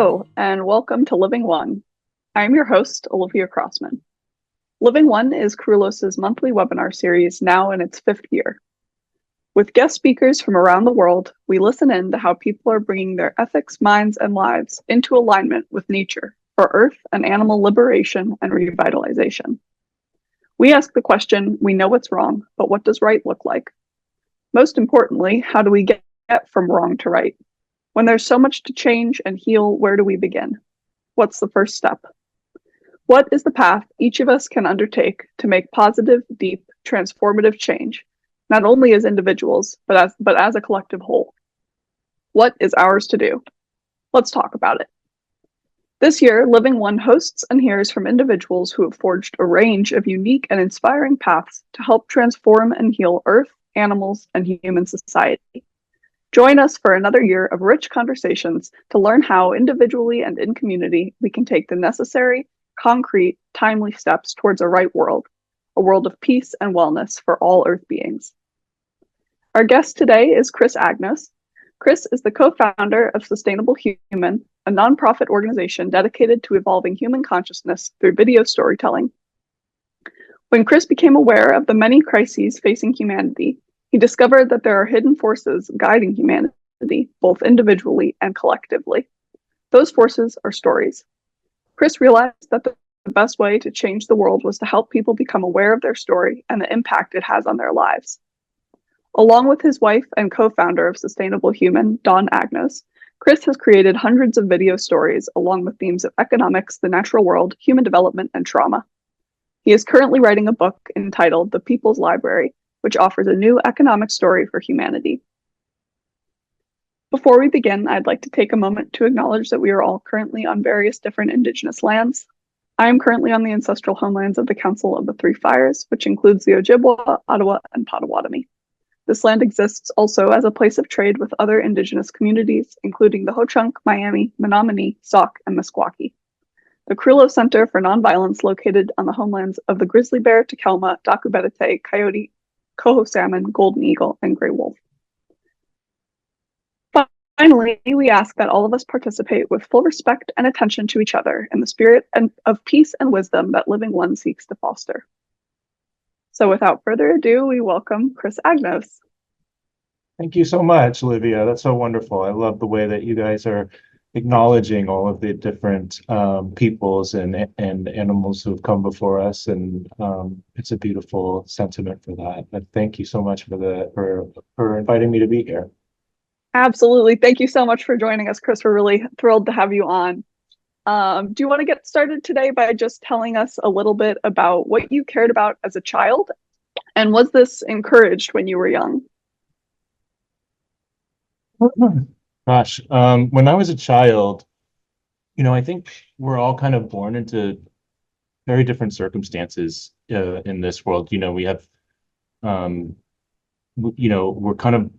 Hello, and welcome to Living One. I'm your host, Olivia Crossman. Living One is Kerulos' monthly webinar series, now in its fifth year. With guest speakers from around the world, we listen in to how people are bringing their ethics, minds, and lives into alignment with nature for earth and animal liberation and revitalization. We ask the question, we know what's wrong, but what does right look like? Most importantly, how do we get from wrong to right? When there's so much to change and heal, where do we begin? What's the first step? What is the path each of us can undertake to make positive, deep, transformative change, not only as individuals, but as a collective whole? What is ours to do? Let's talk about it. This year, Living One hosts and hears from individuals who have forged a range of unique and inspiring paths to help transform and heal Earth, animals, and human society. Join us for another year of rich conversations to learn how, individually and in community, we can take the necessary, concrete, timely steps towards a right world, a world of peace and wellness for all Earth beings. Our guest today is Chris Agnos. Chris is the co-founder of Sustainable Human, a nonprofit organization dedicated to evolving human consciousness through video storytelling. When Chris became aware of the many crises facing humanity, he discovered that there are hidden forces guiding humanity, both individually and collectively. Those forces are stories. Chris realized that the best way to change the world was to help people become aware of their story and the impact it has on their lives. Along with his wife and co-founder of Sustainable Human, Dawn Agnos, Chris has created hundreds of video stories along with themes of economics, the natural world, human development, and trauma. He is currently writing a book entitled The People's Library, which offers a new economic story for humanity. Before we begin, I'd like to take a moment to acknowledge that we are all currently on various different Indigenous lands. I am currently on the ancestral homelands of the Council of the Three Fires, which includes the Ojibwa, Ottawa, and Potawatomi. This land exists also as a place of trade with other Indigenous communities, including the Ho-Chunk, Miami, Menominee, Sauk, and Meskwaki. The Kerulos Center for Nonviolence, located on the homelands of the grizzly bear, takelma, dakubetete, coyote, coho salmon, golden eagle, and gray wolf. Finally, we ask that all of us participate with full respect and attention to each other in the spirit of peace and wisdom that Living One seeks to foster. So without further ado, we welcome Chris Agnos. Thank you so much, Olivia. That's so wonderful. I love the way that you guys are acknowledging all of the different peoples and animals who have come before us, and it's a beautiful sentiment for that. But thank you so much for inviting me to be here. Absolutely. Thank you so much for joining us, Chris. We're really thrilled to have you on. Do you want to get started today by just telling us a little bit about what you cared about as a child? And was this encouraged when you were young? Gosh, when I was a child, I think we're all kind of born into very different circumstances in this world. We have, we're kind of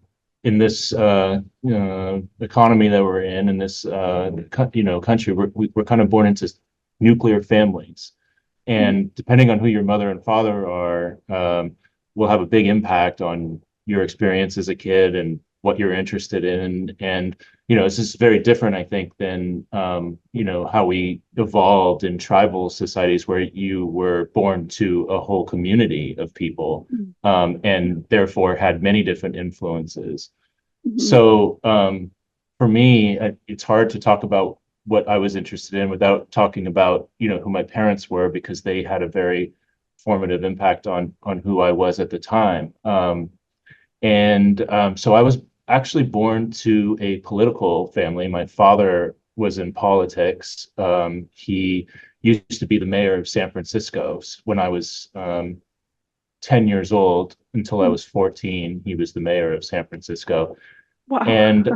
in this economy that we're in this country. We're kind of born into nuclear families, and depending on who your mother and father are, will have a big impact on your experience as a kid and what you're interested in. And this is very different, I think, than how we evolved in tribal societies where you were born to a whole community of people, and therefore had many different influences. So for me, it's hard to talk about what I was interested in without talking about who my parents were, because they had a very formative impact on who I was at the time. So I was actually born to a political family. My father was in politics. He used to be the mayor of San Francisco when I was 10 years old. Until I was 14, he was the mayor of San Francisco. Wow. And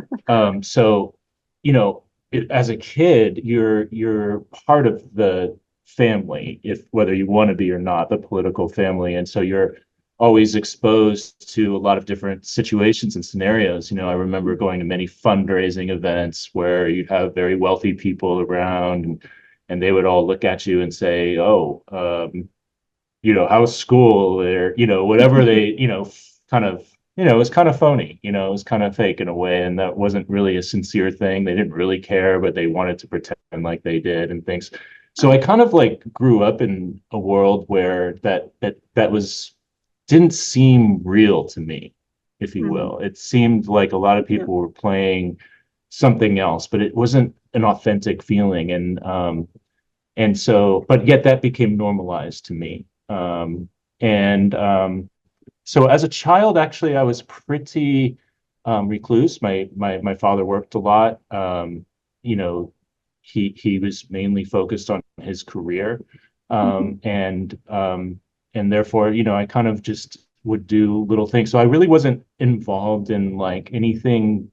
as a kid, you're part of the family, whether you want to be or not, the political family. And so you're always exposed to a lot of different situations and scenarios. I remember going to many fundraising events where you'd have very wealthy people around, and they would all look at you and say, "Oh, how's school?" Or whatever they kind of it was kind of phony, it was kind of fake in a way, and that wasn't really a sincere thing. They didn't really care, but they wanted to pretend like they did and things. So I kind of like grew up in a world where that was didn't seem real to me, if you Mhm. will. It seemed like a lot of Yeah. people were playing something else, but it wasn't an authentic feeling. And so, but yet that became normalized to me. And So as a child, actually, I was pretty recluse. My father worked a lot. You know, he was mainly focused on his career, Mhm. um, and um, and therefore, I kind of just would do little things. So I really wasn't involved in like anything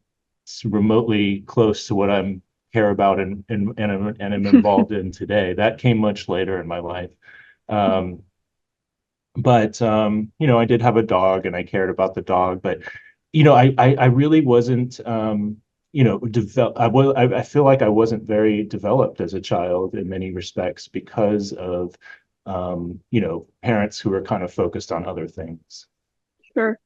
remotely close to what I'm care about and am involved in today. That came much later in my life. Um, but I did have a dog and I cared about the dog, but I really wasn't develop I feel like I wasn't very developed as a child in many respects because of parents who were kind of focused on other things. Sure.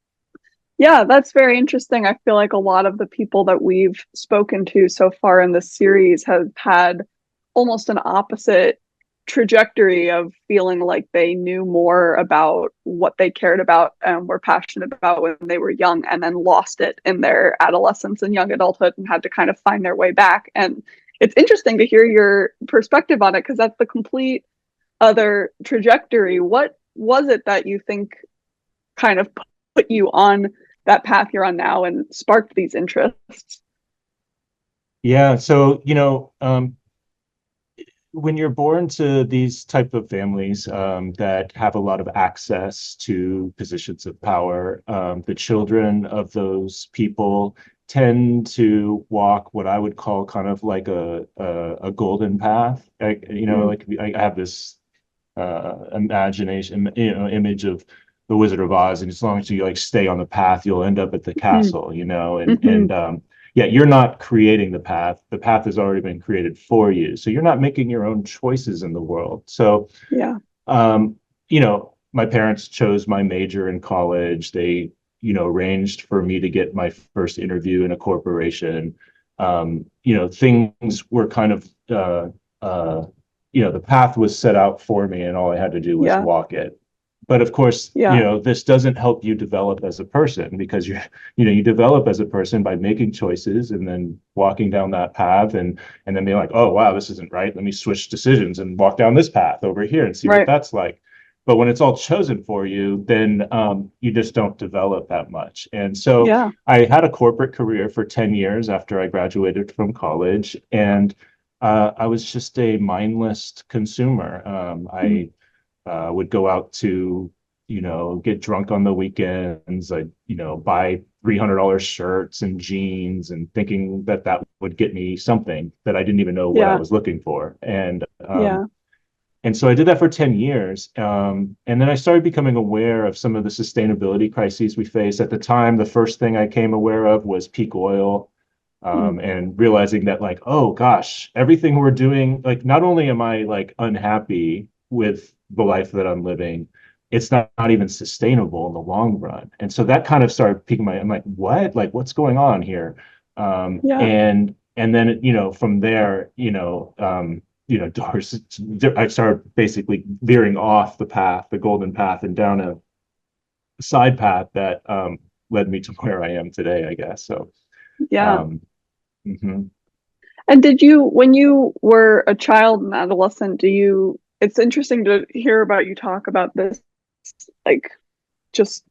Yeah, that's very interesting. I feel like a lot of the people that we've spoken to so far in this series have had almost an opposite trajectory of feeling like they knew more about what they cared about and were passionate about when they were young, and then lost it in their adolescence and young adulthood and had to kind of find their way back. And it's interesting to hear your perspective on it because that's the complete other trajectory. What was it that you think kind of put you on that path you're on now and sparked these interests? Yeah, so when you're born to these type of families that have a lot of access to positions of power, the children of those people tend to walk what I would call kind of like a golden path. Mm, Like I have this imagination, image of the Wizard of Oz, and as long as you like stay on the path, you'll end up at the mm, castle, and mm-hmm. yeah, you're not creating the path. The path has already been created for you, so you're not making your own choices in the world. So, Yeah, um, my parents chose my major in college. They, arranged for me to get my first interview in a corporation. Things were kind of the path was set out for me and all I had to do was yeah, walk it. But of course, yeah, this doesn't help you develop as a person because you develop as a person by making choices and then walking down that path and then being like, oh wow, this isn't right. Let me switch decisions and walk down this path over here and see what right, that's like. But when it's all chosen for you, then you just don't develop that much. And so yeah, I had a corporate career for 10 years after I graduated from college, and I was just a mindless consumer. mm, I would go out to, get drunk on the weekends. I, buy $300 shirts and jeans and thinking that that would get me something that I didn't even know what I yeah, was looking for. yeah, And so I did that for 10 years. And then I started becoming aware of some of the sustainability crises we face. At the time, the first thing I came aware of was peak oil, mm, and realizing that, like, oh gosh, everything we're doing, like, not only am I like unhappy with the life that I'm living, it's not even sustainable in the long run. And so that kind of started piquing I'm like, what? Like, what's going on here? yeah, And then, from there, doors, I started basically veering off the path, the golden path, and down a side path that led me to where I am today, I guess. So, yeah. um, mhm. And did you, when you were a child and adolescent, it's interesting to hear about you talk about this, like, just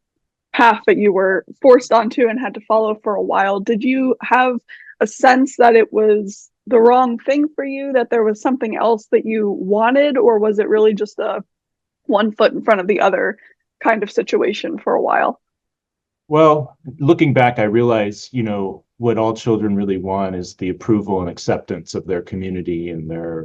path that you were forced onto and had to follow for a while. Did you have a sense that it was the wrong thing for you, that there was something else that you wanted, or was it really just a one foot in front of the other kind of situation for a while? Well, looking back, I realize, what all children really want is the approval and acceptance of their community and their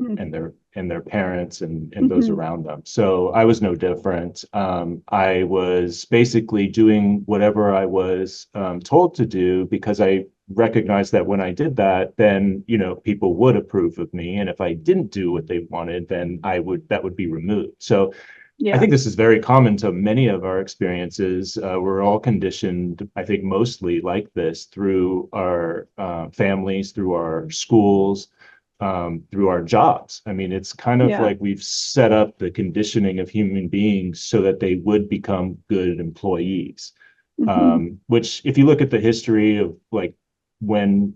parents and those Mm-hmm. around them. So I was no different. I was basically doing whatever I was told to do because I recognized that when I did that, then, people would approve of me. And if I didn't do what they wanted, then that would be removed. So I Yeah. think this is very common to many of our experiences. We're all conditioned, I think, mostly like this through our families, through our schools, through our jobs. I mean, it's kind of Yeah. like we've set up the conditioning of human beings so that they would become good employees. Hmm. Which, if you look at the history of like when,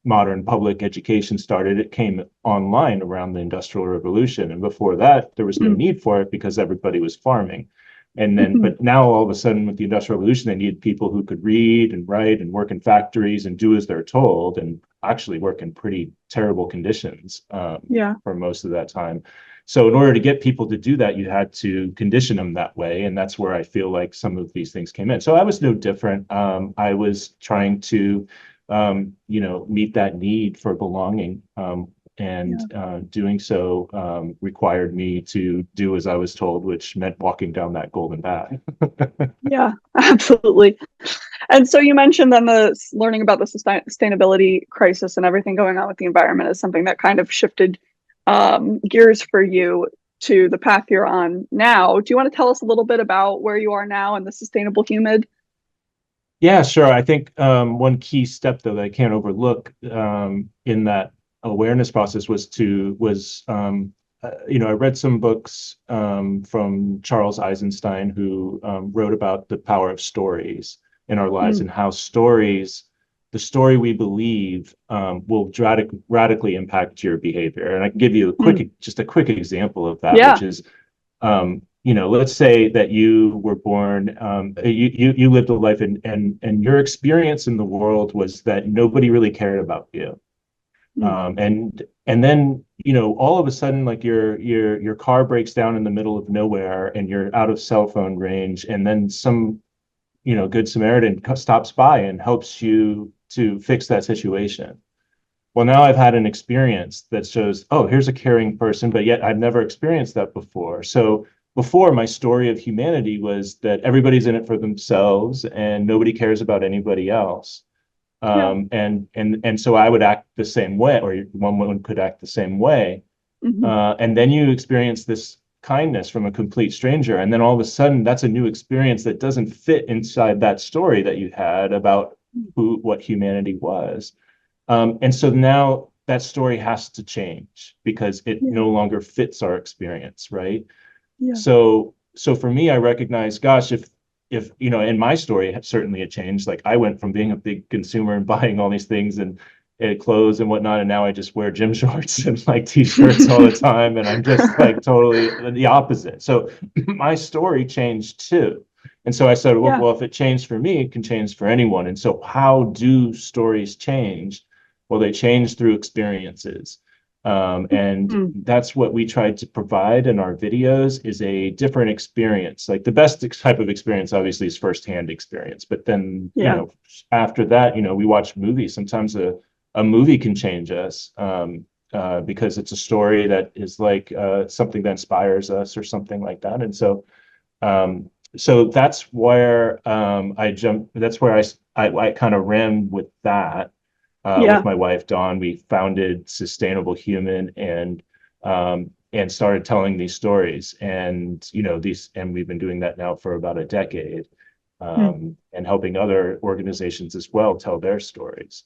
modern public education started, it came online around the Industrial Revolution. And before that, there was no need for it because everybody was farming. And then, Hmm. but now all of a sudden with the Industrial Revolution, they needed people who could read and write and work in factories and do as they're told and actually work in pretty terrible conditions Yeah. for most of that time. So in order to get people to do that, you had to condition them that way. And that's where I feel like some of these things came in. So I was no different. I was trying to, meet that need for belonging. And Yeah. doing so required me to do as I was told, which meant walking down that golden path. Yeah. Absolutely. And so you mentioned then the learning about the sustainability crisis and everything going on with the environment is something that kind of shifted gears for you to the path you're on now. Do you want to tell us a little bit about where you are now and the sustainable humid? Yeah, sure. I think one key step though that I can't overlook in that awareness process was I read some books from Charles Eisenstein who wrote about the power of stories in our lives Mm, and how the story we believe will radically impact your behavior. And I can give you mm. just a quick example of that, Yeah. which is let's say that you were born, you lived a life and your experience in the world was that nobody really cared about you. Mm, And then, all of a sudden, like your car breaks down in the middle of nowhere and you're out of cell phone range, and then some, good Samaritan stops by and helps you to fix that situation. Well, now I've had an experience that shows, oh, here's a caring person, but yet I've never experienced that before. So before, my story of humanity was that everybody's in it for themselves and nobody cares about anybody else. yeah. And so I would act the same way, or one woman could act the same way. Hmm. And then you experience this kindness from a complete stranger, and then all of a sudden, that's a new experience that doesn't fit inside that story that you had about what humanity was. And so now that story has to change because it Yeah. no longer fits our experience, right? Yeah. So for me, I recognize, gosh, if in my story, certainly it changed. Like I went from being a big consumer and buying all these things and clothes and whatnot, and now I just wear gym shorts and like t-shirts all the time, and I'm just like totally the opposite. So my story changed too. And so I said, well, Yeah. well, if it changed for me, it can change for anyone. And so how do stories change? Well, they change through experiences. And Mm, that's what we tried to provide in our videos is a different experience. Like the best type of experience, obviously, is firsthand experience. But then, yeah. after that, we watch movies. Sometimes a movie can change us because it's a story that is like something that inspires us or something like that. And so that's where I jumped. That's where I kind of ran with that with Yeah. my wife Dawn. We founded Sustainable Human and started telling these stories. And we've been doing that now for about a decade, Mm, and helping other organizations as well tell their stories.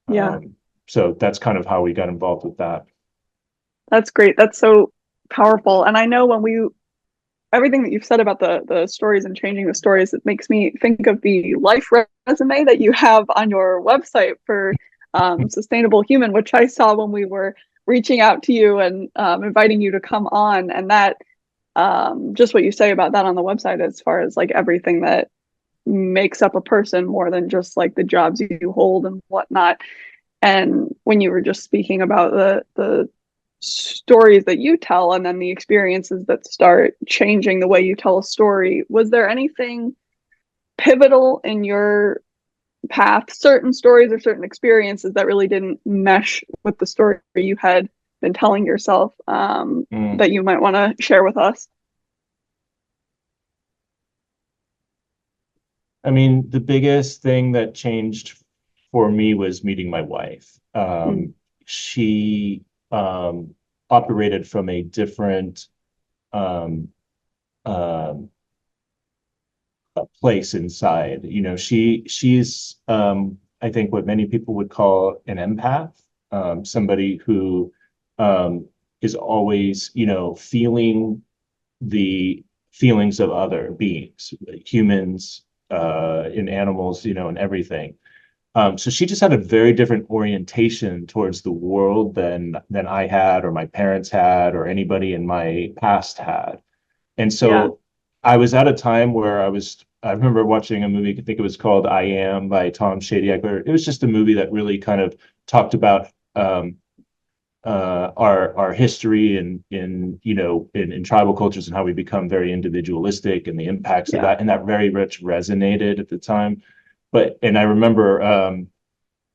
yeah. So that's kind of how we got involved with that. That's great. That's so powerful. And I know when we everything that you've said about the stories and changing the stories, it makes me think of the life resume that you have on your website for Sustainable Human, which I saw when we were reaching out to you and inviting you to come on. And that just what you say about that on the website, as far as like everything that makes up a person more than just like the jobs you hold and whatnot. And when you were just speaking about the stories that you tell and then the experiences that start changing the way you tell a story, was there anything pivotal in your path, certain stories or certain experiences that really didn't mesh with the story you had been telling yourself, Mm. that you might want to share with us? I mean, the biggest thing that changed for me was meeting my wife. Mm, She operated from a different um, um, place inside. She's I think what many people would call an empath, somebody who um, is always, feeling the feelings of other beings, humans, in animals, and everything. So she just had a very different orientation towards the world than I had, or my parents had, or anybody in my past had. And Yeah. so I was at a time where I remember watching a movie, I think it was called I Am by Tom Shadyac. It was just a movie that really kind of talked about our history in tribal cultures and how we become very individualistic and the impacts of Yeah. that. And that very much resonated at the time. And I remember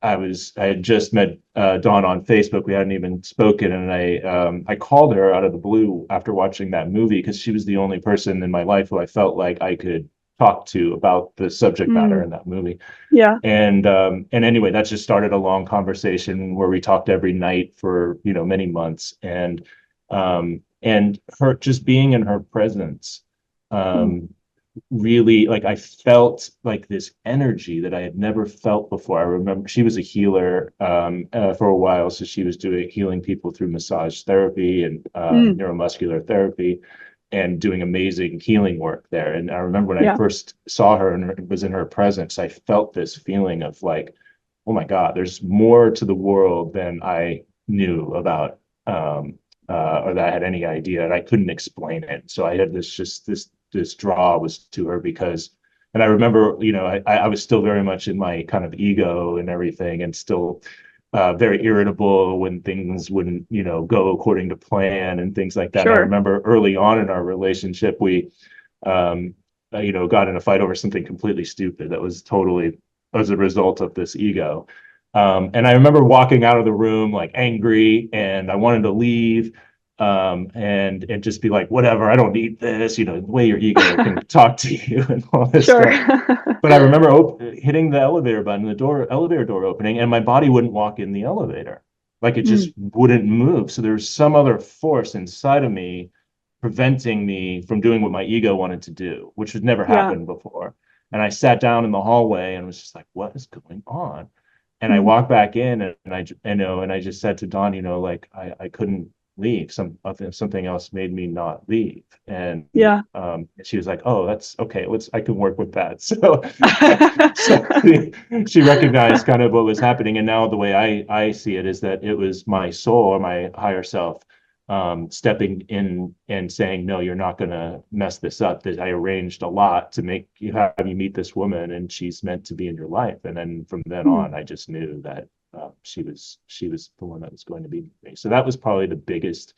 I had just met Dawn on Facebook. We hadn't even spoken, and I called her out of the blue after watching that movie because she was the only person in my life who I felt like I could talk to about the subject matter Mm. in that movie. Yeah. And anyway, that just started a long conversation where we talked every night for many months, and her just being in her presence Mm. um really, like, I felt like this energy that I had never felt before. I remember she was a healer for a while, so she was doing healing people through massage therapy and Mm. neuromuscular therapy, and doing amazing healing work there. And I remember when I Yeah. first saw her and was in her presence, I felt this feeling of like, oh my God, there's more to the world than I knew about. Or that I had any idea, and I couldn't explain it. So I had this draw was to her because, and I remember, I was still very much in my kind of ego and everything, and still very irritable when things wouldn't, go according to plan and things like that. And I Sure. remember early on in our relationship, we, um, got in a fight over something completely stupid that was totally as a result of this ego. And I remember walking out of the room like angry, and I wanted to leave, and just be like, whatever, I don't need this, the way your ego can talk to you and all this Sure. stuff. But I remember hitting the elevator button, elevator door opening, and my body wouldn't walk in the elevator. Like, it Mm. just wouldn't move. So there was some other force inside of me preventing me from doing what my ego wanted to do, which had never Yeah. happened before. And I sat down in the hallway and was just like, what is going on? And I Mm. walked back in, and I just said to Dawn, like, I couldn't leave. Something else made me not leave. And Yeah. she was like, oh, that's okay. I can work with that. So she recognized kind of what was happening. And now the way I see it is that it was my soul, or my higher self, stepping in and saying, no, you're not going to mess this up. That I arranged a lot to have you meet this woman, and she's meant to be in your life. And then from then Mm. on, I just knew that she was the one that was going to be with me. So that was probably the biggest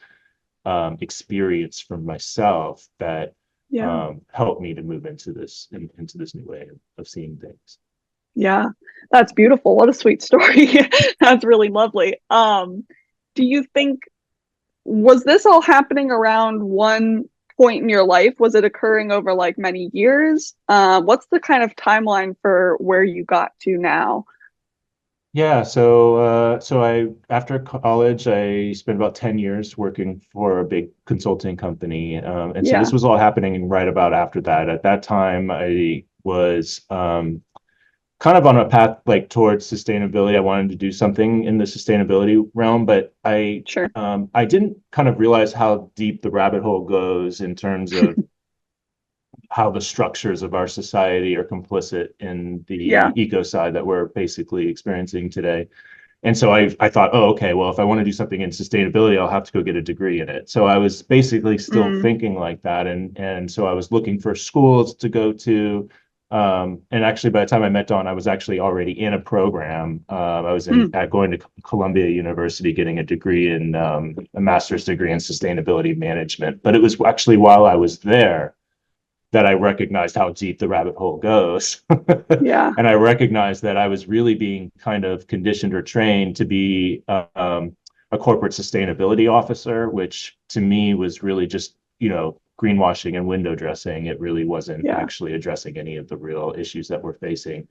experience for myself that Yeah. helped me to move into this new way of seeing things. Yeah. That's beautiful. What a sweet story. That's really lovely. Do you think was this all happening around one point in your life? Was it occurring over like many years? What's the kind of timeline for where you got to now? Yeah, so I after college I spent about 10 years working for a big consulting company. And so Yeah. this was all happening right about after that. At that time I was kind of on a path like towards sustainability. I wanted to do something in the sustainability realm, but Sure. I didn't kind of realize how deep the rabbit hole goes in terms of how the structures of our society are complicit in Yeah. the ecocide that we're basically experiencing today. And so I thought, oh, okay, well, if I want to do something in sustainability, I'll have to go get a degree in it. So I was basically still Mm. thinking like that. And so I was looking for schools to go to. And actually, by the time I met Dawn, I was actually already in a program. I was Mm. going to Columbia University getting a degree in a master's degree in sustainability management. But it was actually while I was there that I recognized how deep the rabbit hole goes. Yeah. And I recognized that I was really being kind of conditioned or trained to be a corporate sustainability officer, which to me was really just, greenwashing and window dressing. It really wasn't Yeah. actually addressing any of the real issues that we're facing.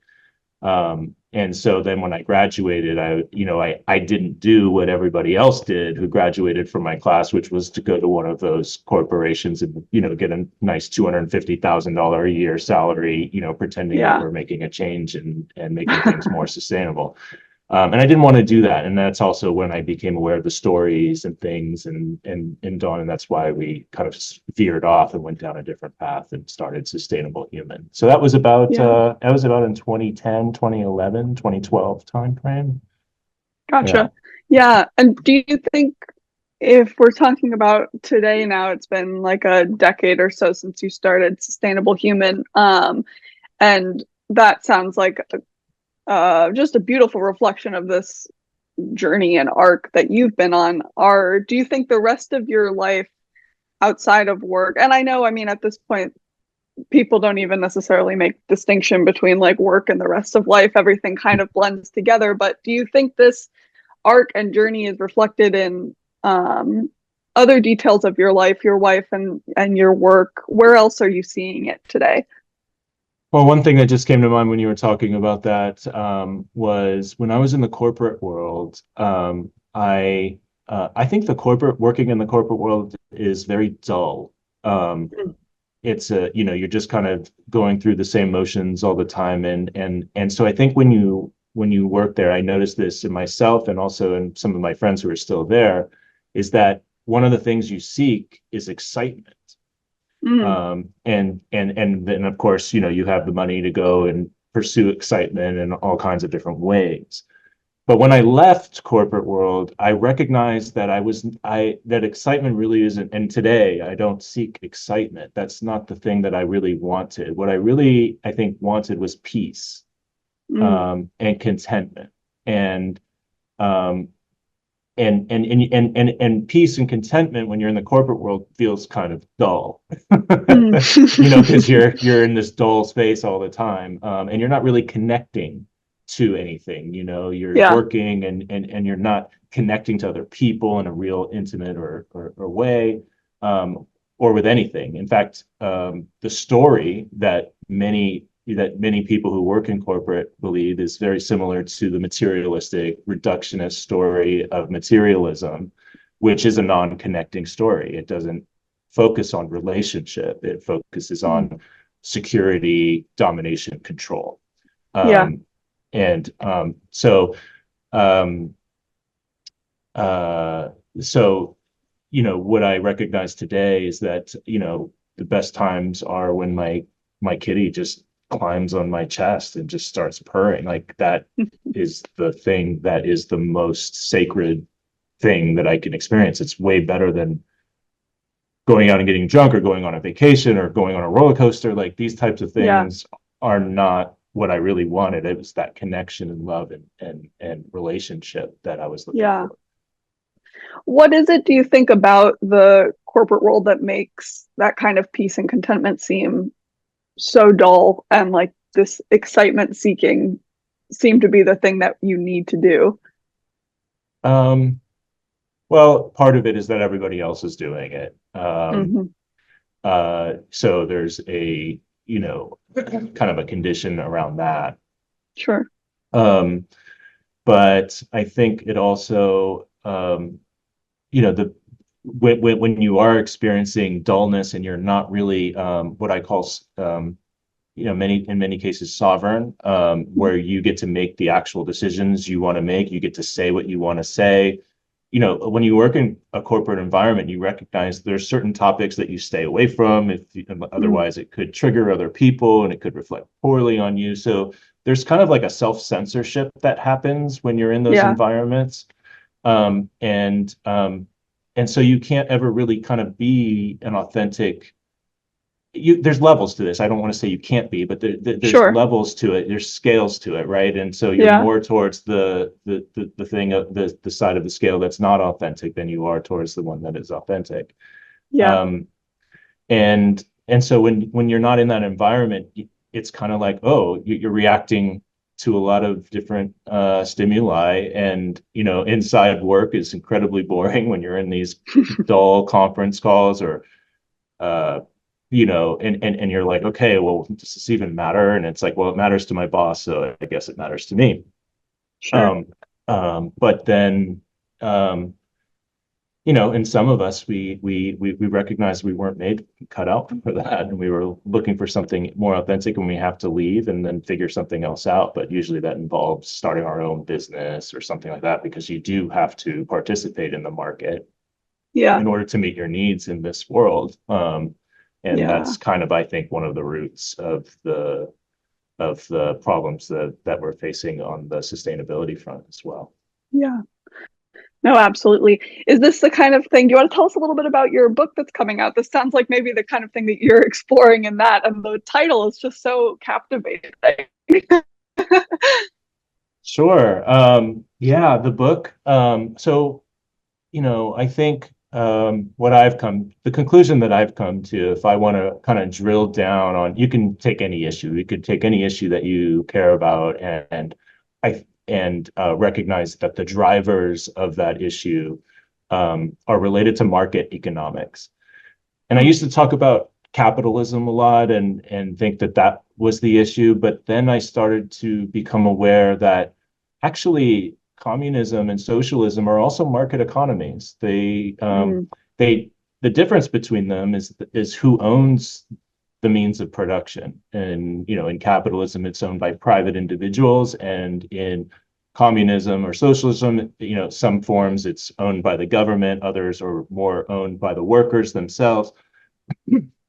And so then when I graduated, I didn't do what everybody else did who graduated from my class, which was to go to one of those corporations and, get a nice $250,000 a year salary, pretending that Yeah. we're making a change and making things more sustainable. And I didn't want to do that. And that's also when I became aware of the stories and things and Dawn. And that's why we kind of veered off and went down a different path and started Sustainable Human. So Yeah. that was about in 2010, 2011, 2012 timeframe. Yeah. Gotcha. Yeah. And do you think if we're talking about today now, it's been like a decade or so since you started Sustainable Human, and that sounds like just a beautiful reflection of this journey and arc that you've been on. Do you think the rest of your life outside of work, and I know, I mean, at this point, people don't even necessarily make distinction between like work and the rest of life. Everything kind of blends together. But do you think this arc and journey is reflected in other details of your life, your wife and your work? Where else are you seeing it today? Well, one thing that just came to mind when you were talking about that was when I was in the corporate world. I think working in the corporate world is very dull. It's you're just kind of going through the same motions all the time, and so I think when you work there, I noticed this in myself and also in some of my friends who are still there, is that one of the things you seek is excitement. Mm, And then of course, you have the money to go and pursue excitement in all kinds of different ways. But when I left corporate world, I recognized that that excitement really isn't, and today I don't seek excitement. That's not the thing that I really wanted. What I really, I think, wanted was peace, mm, and contentment. And um, and peace and contentment when you're in the corporate world feels kind of dull. mm. Because you're in this dull space all the time, and you're not really connecting to anything. You're Yeah. working and you're not connecting to other people in a real intimate or way, or with anything. In fact, the story that many people who work in corporate believe is very similar to the materialistic reductionist story of materialism, which is a non-connecting story. It doesn't focus on relationship. It focuses Mm. on security, domination, control. Yeah. And um, uh, so what I recognize today is that the best times are when my kitty just climbs on my chest and just starts purring. Like that is the thing that is the most sacred thing that I can experience. It's way better than going out and getting drunk or going on a vacation or going on a roller coaster. Like these types of Yeah. things are not what I really wanted. It was that connection and love and relationship that I was looking Yeah. for. What is it, do you think, about the corporate world that makes that kind of peace and contentment seem so dull and like this excitement seeking seem to be the thing that you need to do? Um, well, part of it is that everybody else is doing it. Hmm. So there's a, kind of a condition around that. Sure. Um, but I think it also, the when you are experiencing dullness and you're not really what I call in many cases sovereign, where you get to make the actual decisions you want to make, you get to say what you want to say. When you work in a corporate environment, you recognize there's certain topics that you stay away from. Mm. Otherwise it could trigger other people and it could reflect poorly on you. So there's kind of like a self-censorship that happens when you're in those Yeah. environments. Um, and um, and so you can't ever really kind of be an authentic. There's levels to this. I don't want to say you can't be, but there's Sure. levels to it. There's scales to it, right? And so you're Yeah. more towards the thing of the side of the scale that's not authentic than you are towards the one that is authentic. Yeah. Um, and so when you're not in that environment, it's kind of like, oh, you're reacting to a lot of different stimuli, and inside work is incredibly boring when you're in these dull conference calls or and you're like, okay, well, does this even matter? And it's like, well, it matters to my boss, so I guess it matters to me. Sure. Um, but then, um, and some of us, we recognized we weren't made cut out for that, and we were looking for something more authentic, and we have to leave and then figure something else out. But usually that involves starting our own business or something like that, because you do have to participate in the market Yeah. in order to meet your needs in this world. And Yeah. that's kind of, I think, one of the roots of the problems that we're facing on the sustainability front as well. Yeah. No, absolutely. Is this the kind of thing? Do you want to tell us a little bit about your book that's coming out? This sounds like maybe the kind of thing that you're exploring in that, and the title is just so captivating. Sure. Yeah, the book. So, I think the conclusion that I've come to, if I want to kind of drill down on, you can take any issue. You could take any issue that you care about, and recognize that the drivers of that issue are related to market economics. And I used to talk about capitalism a lot and think that that was the issue, but then I started to become aware that actually communism and socialism are also market economies. Mm, They the difference between them is who owns the means of production. And in capitalism, it's owned by private individuals, and in communism or socialism, some forms it's owned by the government, others are more owned by the workers themselves.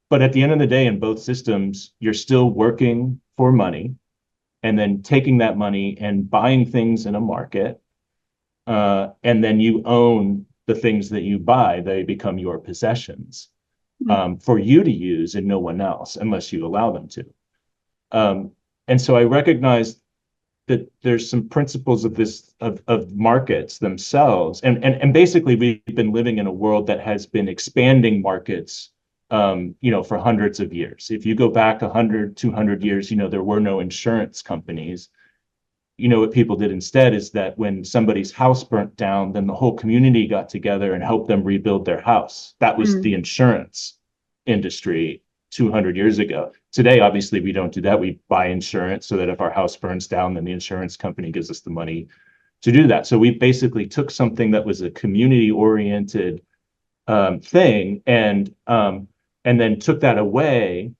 But at the end of the day, in both systems, you're still working for money and then taking that money and buying things in a market. And then you own the things that you buy, they become your possessions, mm, for you to use and no one else, unless you allow them to. Um, and so I recognized that there's some principles of this of markets themselves, and basically we've been living in a world that has been expanding markets, for hundreds of years. If you go back 100, 200 years, there were no insurance companies. What people did instead is that when somebody's house burnt down, then the whole community got together and helped them rebuild their house. That was mm. the insurance industry 200 years ago. Today, obviously, we don't do that. We buy insurance so that if our house burns down, then the insurance company gives us the money to do that. So we basically took something that was a community oriented thing, and then took that away,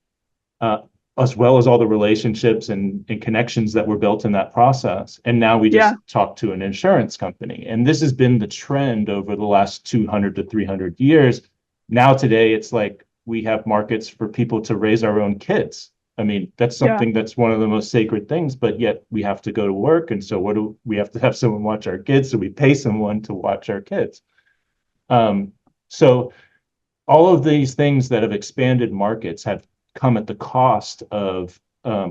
uh, as well as all the relationships and connections that were built in that process. And now we Yeah. just talk to an insurance company. And this has been the trend over the last 200 to 300 years. Now, today, it's like we have markets for people to raise our own kids. I mean, that's Yeah. something that's one of the most sacred things, but yet we have to go to work. And so, what do we have to have someone watch our kids? So we pay someone to watch our kids. So, all of these things that have expanded markets have come at the cost of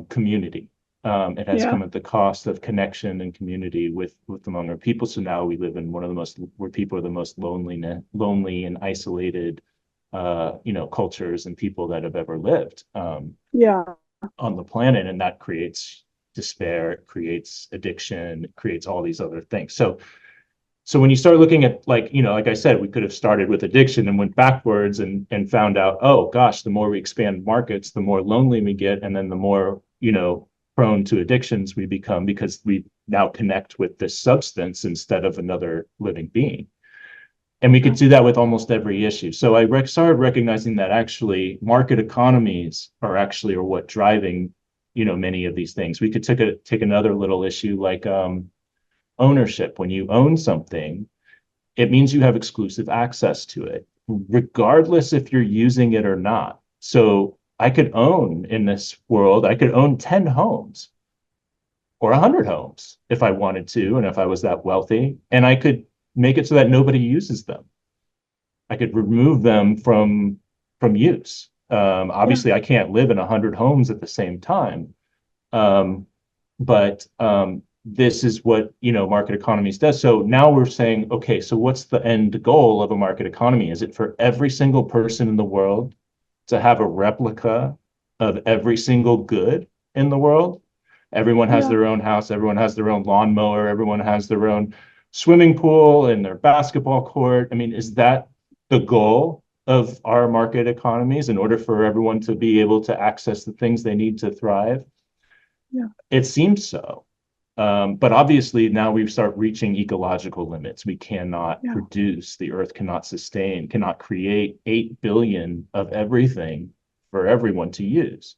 community. It has Yeah. come at the cost of connection and community with among our people. So now we live in one of the most, where people are the most lonely and isolated, cultures and people that have ever lived Yeah. on the planet, and that creates despair, it creates addiction, it creates all these other things. So when you start looking at, like I said, we could have started with addiction and went backwards and found out, oh gosh, the more we expand markets, the more lonely we get, and then the more, prone to addictions we become, because we now connect with this substance instead of another living being. And we could do that with almost every issue. So I started recognizing that actually market economies are what driving, many of these things. We could take another little issue like ownership. When you own something, it means you have exclusive access to it, regardless if you're using it or not. So I could own, in this world, I could own 10 homes or 100 homes if I wanted to, and if I was that wealthy, and I could make it so that nobody uses them. I could remove them from use. Yeah. Obviously, I can't live in 100 homes at the same time, um, but this is what market economies does. So now we're saying, okay, so what's the end goal of a market economy? Is it for every single person in the world to have a replica of every single good in the world? Everyone has Yeah. their own house, everyone has their own lawnmower, everyone has their own swimming pool and their basketball court. I mean, is that the goal of our market economies in order for everyone to be able to access the things they need to thrive? Yeah. It seems so. But obviously now we start reaching ecological limits. We cannot produce, the earth cannot sustain, cannot create 8 billion of everything for everyone to use.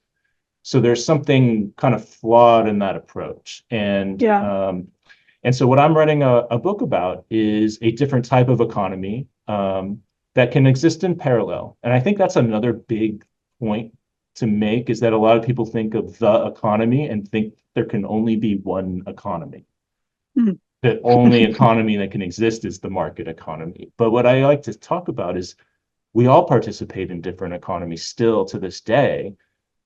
So there's something kind of flawed in that approach. And so what I'm writing a book about is a different type of economy that can exist in parallel. And I think that's another big point to make, is that a lot of people think of the economy and think there can only be one economy. Mm-hmm. The only economy that can exist is the market economy. But what I like to talk about is we all participate in different economies still to this day.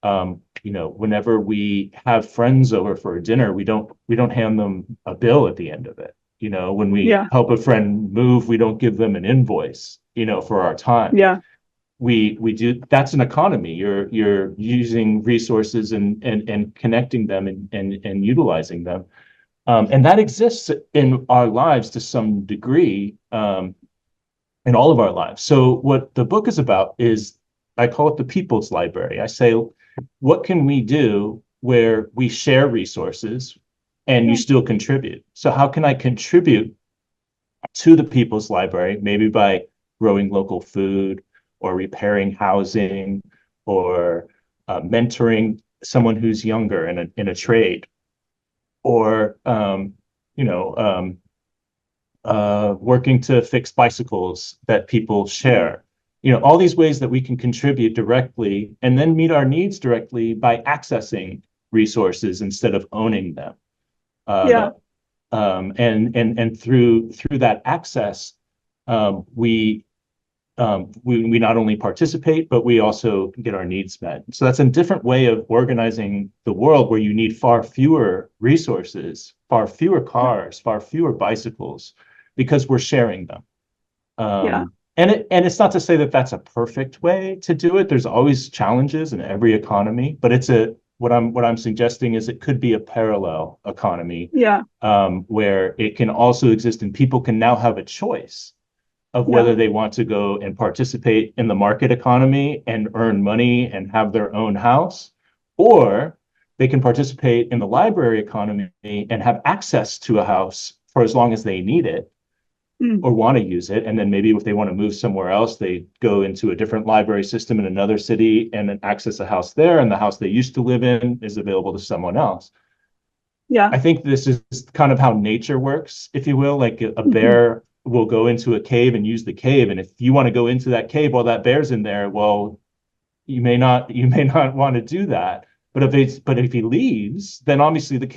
Whenever we have friends over for a dinner, we don't hand them a bill at the end of it. When we help a friend move, we don't give them an invoice, for our time. Yeah. We do, that's an economy. You're using resources and connecting them and utilizing them. And that exists in our lives to some degree, in all of our lives. So what the book is about is, I call it the people's library. I say, what can we do where we share resources and you still contribute? So how can I contribute to the people's library, maybe by growing local food or repairing housing or mentoring someone who's younger in a trade, or working to fix bicycles that people share. All these ways that we can contribute directly and then meet our needs directly by accessing resources instead of owning them. And through that access, we not only participate, but we also get our needs met. So that's a different way of organizing the world, where you need far fewer resources, far fewer cars, far fewer bicycles, because we're sharing them. And it's not to say that that's a perfect way to do it. There's always challenges in every economy, but what I'm suggesting is it could be a parallel economy, where it can also exist, and people can now have a choice of whether they want to go and participate in the market economy and earn money and have their own house, or they can participate in the library economy and have access to a house for as long as they need it or want to use it. And then maybe if they want to move somewhere else, they go into a different library system in another city and then access a house there, and the house they used to live in is available to someone else. I think this is kind of how nature works, if you will. Like a bear will go into a cave and use the cave, and if you want to go into that cave while that bear's in there, well, you may not want to do that. But if he leaves, then obviously the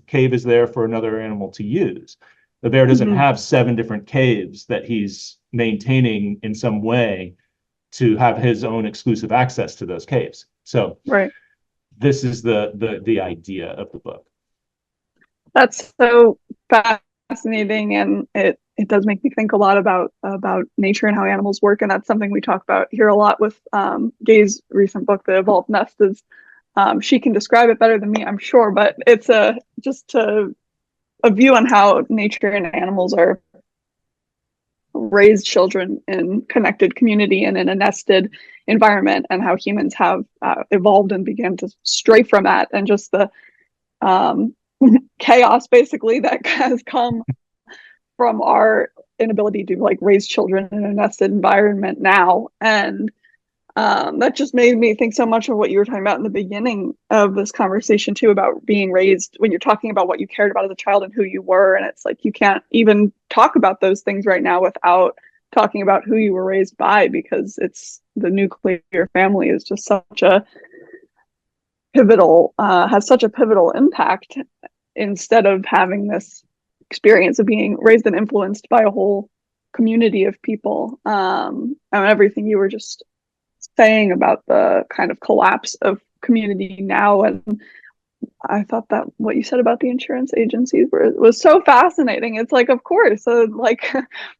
cave is there for another animal to use. The bear doesn't have 7 different caves that he's maintaining in some way to have his own exclusive access to those caves. So this is the idea of the book. That's so fascinating, and it does make me think a lot about nature and how animals work, and that's something we talk about here a lot with Gay's recent book, The Evolved Nest. Is she can describe it better than me, I'm sure, but it's just a view on how nature and animals are raised children in connected community and in a nested environment, and how humans have evolved and began to stray from that, and just the chaos basically that has come from our inability to raise children in a nested environment now. And that just made me think so much of what you were talking about in the beginning of this conversation too, about being raised, when you're talking about what you cared about as a child and who you were. And it's like, you can't even talk about those things right now without talking about who you were raised by, because it's the nuclear family is just such a pivotal, has such a pivotal impact, instead of having this experience of being raised and influenced by a whole community of people. And everything you were just saying about the kind of collapse of community now. And I thought that what you said about the insurance agencies was so fascinating. It's like, of course,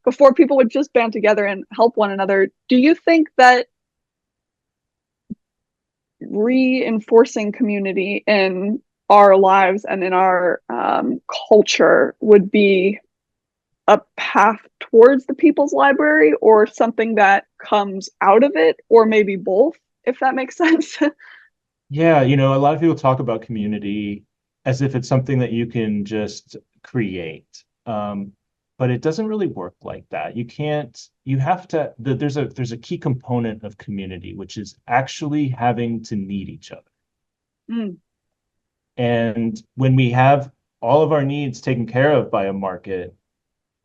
before people would just band together and help one another. Do you think that reinforcing community in our lives and in our culture would be a path towards the People's Library or something that comes out of it, or maybe both, if that makes sense. Yeah, a lot of people talk about community as if it's something that you can just create. But it doesn't really work like that. You can't, you have to, there's a key component of community, which is actually having to need each other. Mm, And when we have all of our needs taken care of by a market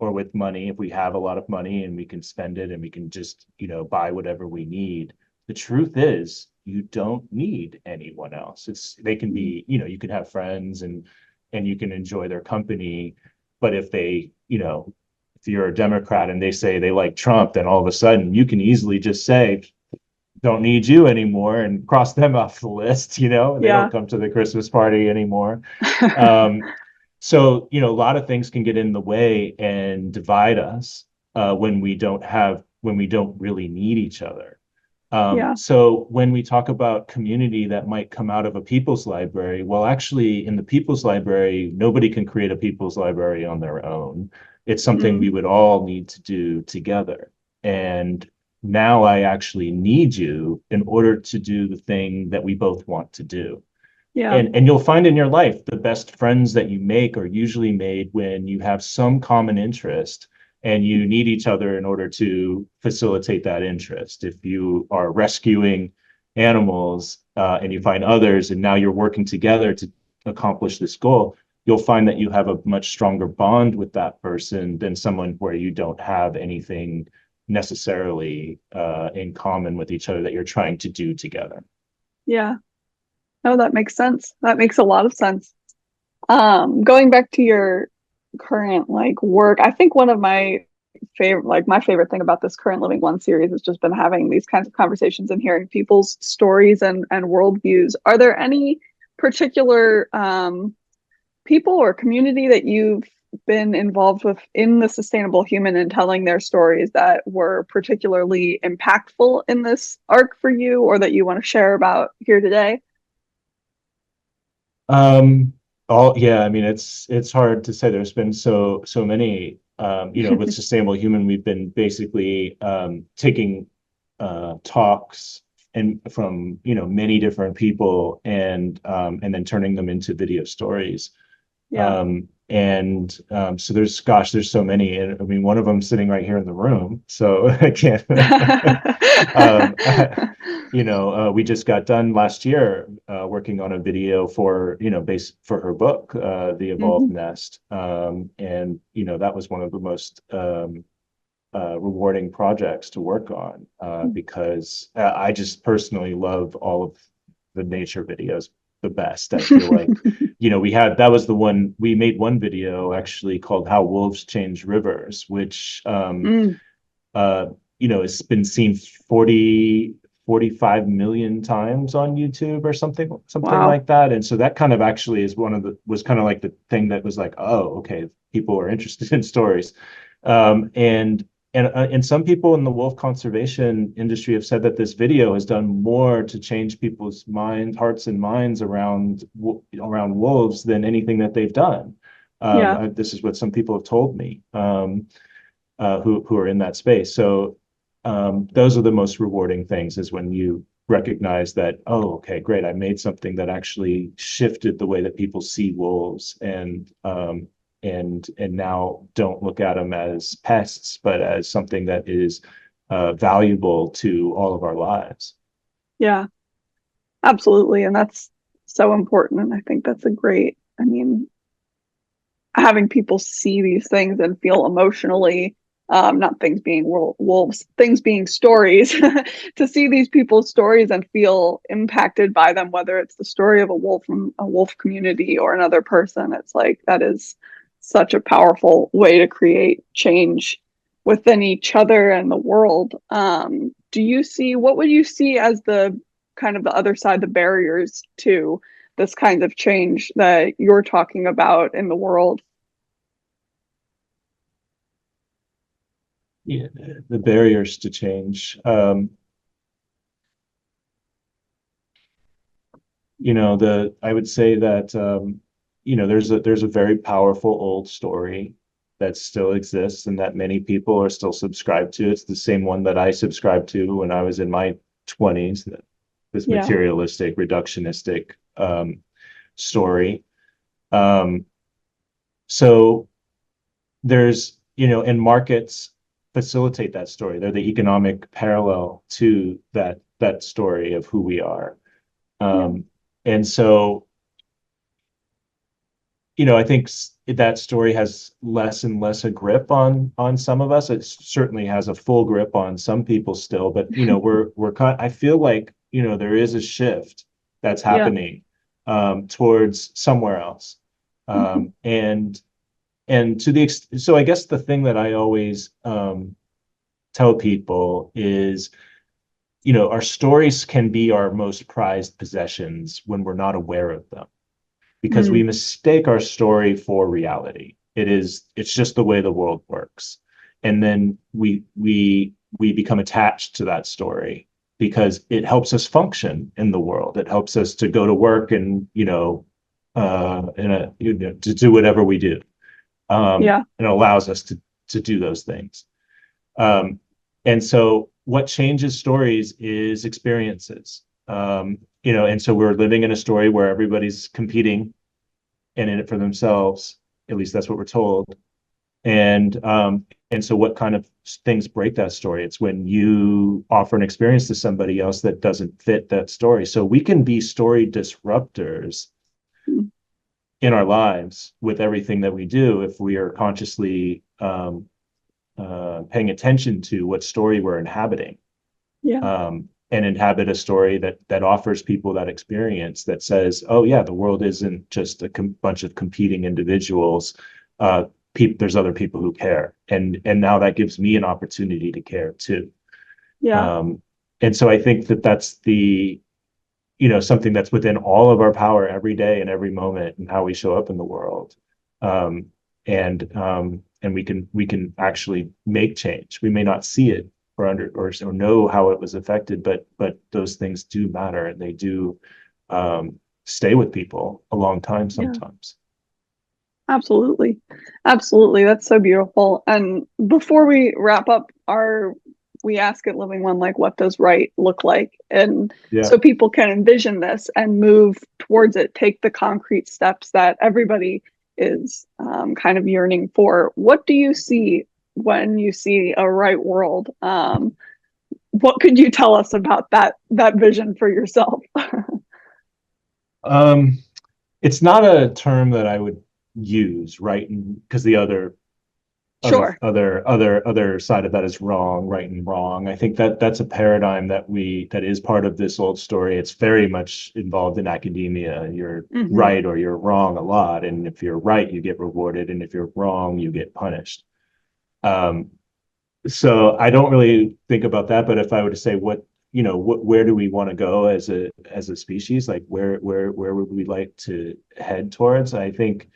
or with money, if we have a lot of money and we can spend it and we can just, buy whatever we need, the truth is you don't need anyone else. They can mm, be, you can have friends and you can enjoy their company. But if if you're a Democrat and they say they like Trump, then all of a sudden you can easily just say, don't need you anymore and cross them off the list, they yeah. don't come to the Christmas party anymore. Um, so, a lot of things can get in the way and divide us when we don't really need each other. Yeah. So when we talk about community that might come out of a people's library, well, actually, in the people's library, nobody can create a people's library on their own. It's something Mm, we would all need to do together. And now I actually need you in order to do the thing that we both want to do. yeah. And you'll find in your life the best friends that you make are usually made when you have some common interest and you need each other in order to facilitate that interest. If you are rescuing animals and you find others and now you're working together to accomplish this goal, you'll find that you have a much stronger bond with that person than someone where you don't have anything necessarily in common with each other that you're trying to do together. Yeah. No, that makes sense. That makes a lot of sense. Going back to your current like work, I think one of my favorite thing about this current Living One series has just been having these kinds of conversations and hearing people's stories and worldviews. Are there any particular people or community that you've been involved with in the sustainable human and telling their stories that were particularly impactful in this arc for you or that you want to share about here today? Um, all yeah, I mean it's hard to say. There's been so many. With Sustainable Human, we've been basically taking talks and from many different people and then turning them into video stories. Yeah. So there's so many, and I mean one of them sitting right here in the room, so I can't. um, we just got done last year working on a video for base for her book, The Evolved Mhm. Nest, and that was one of the most rewarding projects to work on because I just personally love all of the nature videos the best. I feel like, we had that was the one we made one video actually called How Wolves Change Rivers, which Mm, uh, it's been seen 45 million times on YouTube or something wow. like that. And so that kind of actually is was kind of like the thing that was like, oh, okay, people are interested in stories. And some people in the wolf conservation industry have said that this video has done more to change people's hearts and minds around wolves than anything that they've done. Yeah. This is what some people have told me. Who are in that space. So those are the most rewarding things is when you recognize that, oh, okay, great, I made something that actually shifted the way that people see wolves and now don't look at them as pests, but as something that is valuable to all of our lives. Yeah. Absolutely. And that's so important. And I think that's a great, I mean, having people see these things and feel emotionally, not things being wolves, things being stories, to see these people's stories and feel impacted by them, whether it's the story of a wolf from a wolf community or another person. It's like that is such a powerful way to create change within each other and the world. Do you see what would you see as the kind of the other side, the barriers to this kind of change that you're talking about in the world? Yeah, the barriers to change. I would say that there's a very powerful old story that still exists and that many people are still subscribed to. It's the same one that I subscribed to when I was in my 20s, this Yeah. materialistic, reductionistic story. Um, so there's, and markets facilitate that story. They're the economic parallel to that story of who we are. Yeah. And so, I think that story has less and less a grip on some of us. It certainly has a full grip on some people still, but we're I feel like there is a shift that's Yeah. happening towards somewhere else, Mhm. and so I guess the thing that I always tell people is, our stories can be our most prized possessions when we're not aware of them, because we Mm. mistake our story for reality. It's just the way the world works. And then we become attached to that story because it helps us function in the world. It helps us to go to work and, to do whatever we do. Yeah. And it allows us to do those things. Um, and so what changes stories is experiences. And so we're living in a story where everybody's competing and in it for themselves. At least that's what we're told. And so what kind of things break that story? It's when you offer an experience to somebody else that doesn't fit that story. So we can be story disruptors Mm. in our lives with everything that we do if we are consciously paying attention to what story we're inhabiting, Yeah. and inhabit a story that offers people that experience that says, oh yeah, the world isn't just a bunch of competing individuals. There's other people who care, and now that gives me an opportunity to care too. Yeah. um, and so I think that's the something that's within all of our power every day and every moment, and how we show up in the world. um, and we can actually make change. We may not see it or know how it was affected, but those things do matter, and they do stay with people a long time Yeah. sometimes. Absolutely. Absolutely. That's so beautiful. And before we wrap up our we ask at Living One, like, what does right look like? And Yeah. so people can envision this and move towards it, take the concrete steps that everybody is kind of yearning for. What do you see when you see a right world? What could you tell us about that vision for yourself? um it's not a term that I would use, right? Because the Sure. other side of that is wrong, right and wrong. I think that's a paradigm that is part of this old story. It's very much involved in academia. You're Hmm. right or you're wrong a lot, and if you're right, you get rewarded, and if you're wrong, you get punished. Um, so I don't really think about that. But if I were to say where do we want to go as a species? Like where would we like to head towards? I think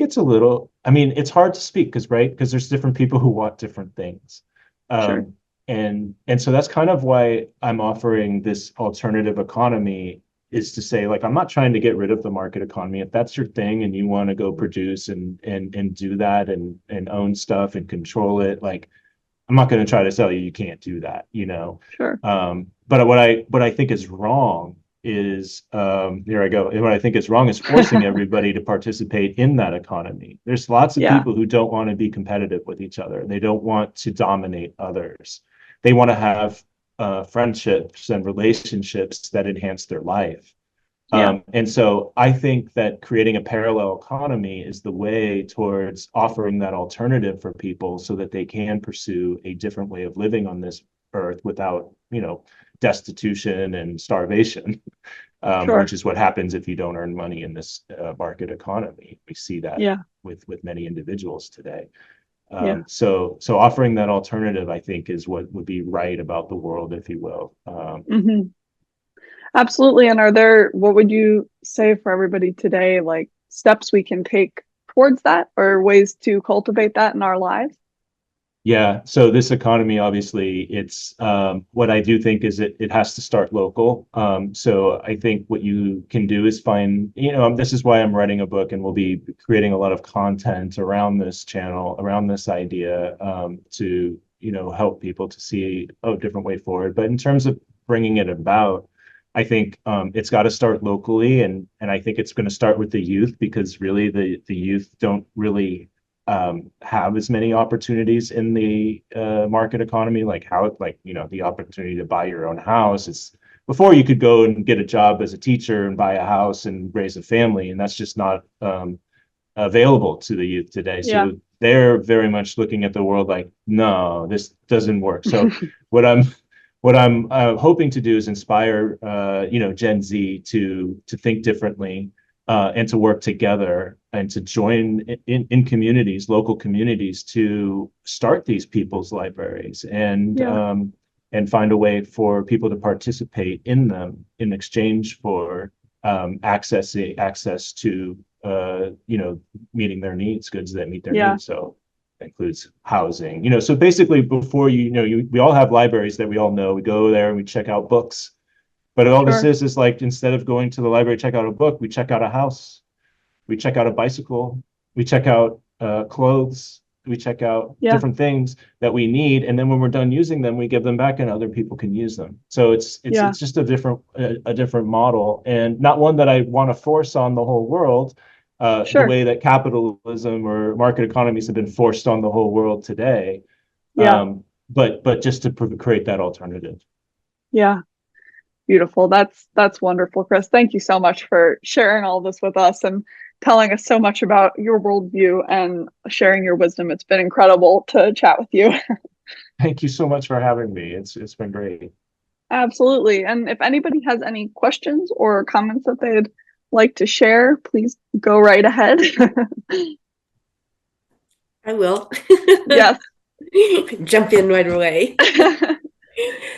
it's a little, I mean, it's hard to speak because there's different people who want different things. Sure. Um, and so that's kind of why I'm offering this alternative economy, is to say, like, I'm not trying to get rid of the market economy. If that's your thing and you want to go produce and do that and own stuff and control it, like, I'm not going to try to tell you you can't do that. Sure. But what I think is wrong is, here I go. What I think is wrong is forcing everybody to participate in that economy. There's lots of Yeah. people who don't want to be competitive with each other. They don't want to dominate others. They want to have friendships and relationships that enhance their life. Yeah. And so I think that creating a parallel economy is the way towards offering that alternative for people so that they can pursue a different way of living on this earth without, destitution and starvation, which Sure. is what happens if you don't earn money in this market economy. We see that Yeah. with many individuals today. Yeah. So offering that alternative, I think, is what would be right about the world, if you will. Hmm. Absolutely. And what would you say for everybody today, like steps we can take towards that or ways to cultivate that in our lives? Yeah, so this economy, obviously, it's what I do think is it has to start local. So I think what you can do is find, this is why I'm writing a book and we'll be creating a lot of content around this channel, around this idea, to, help people to see a different way forward. But in terms of bringing it about, I think it's got to start locally, and I think it's going to start with the youth, because really the youth don't really have as many opportunities in the market economy, like the opportunity to buy your own house. It's before you could go and get a job as a teacher and buy a house and raise a family, and that's just not available to the youth today. Yeah, So they're very much looking at the world like, no, this doesn't work. So what I'm hoping to do is inspire Gen Z to think differently, and to work together and to join in communities, local communities, to start these people's libraries, yeah, and find a way for people to participate in them in exchange for access to meeting their needs, goods that meet their yeah, needs. So that includes housing. So basically, before we all have libraries that we all know. We go there and we check out books. But all this sure. is like, instead of going to the library, check out a book, we check out a house, we check out a bicycle, we check out clothes, we check out Yeah, different things that we need, and then when we're done using them, we give them back, and other people can use them. So it's it's yeah, it's just a different model, and not one that I want to force on the whole world, the sure. way that capitalism or market economies have been forced on the whole world today. Yeah, But just to create that alternative. yeah. Beautiful. That's wonderful, Chris. Thank you so much for sharing all this with us and telling us so much about your worldview and sharing your wisdom. It's been incredible to chat with you. Thank you so much for having me. It's been great. Absolutely. And if anybody has any questions or comments that they'd like to share, please go right ahead. I will. Yes. Jump in right away.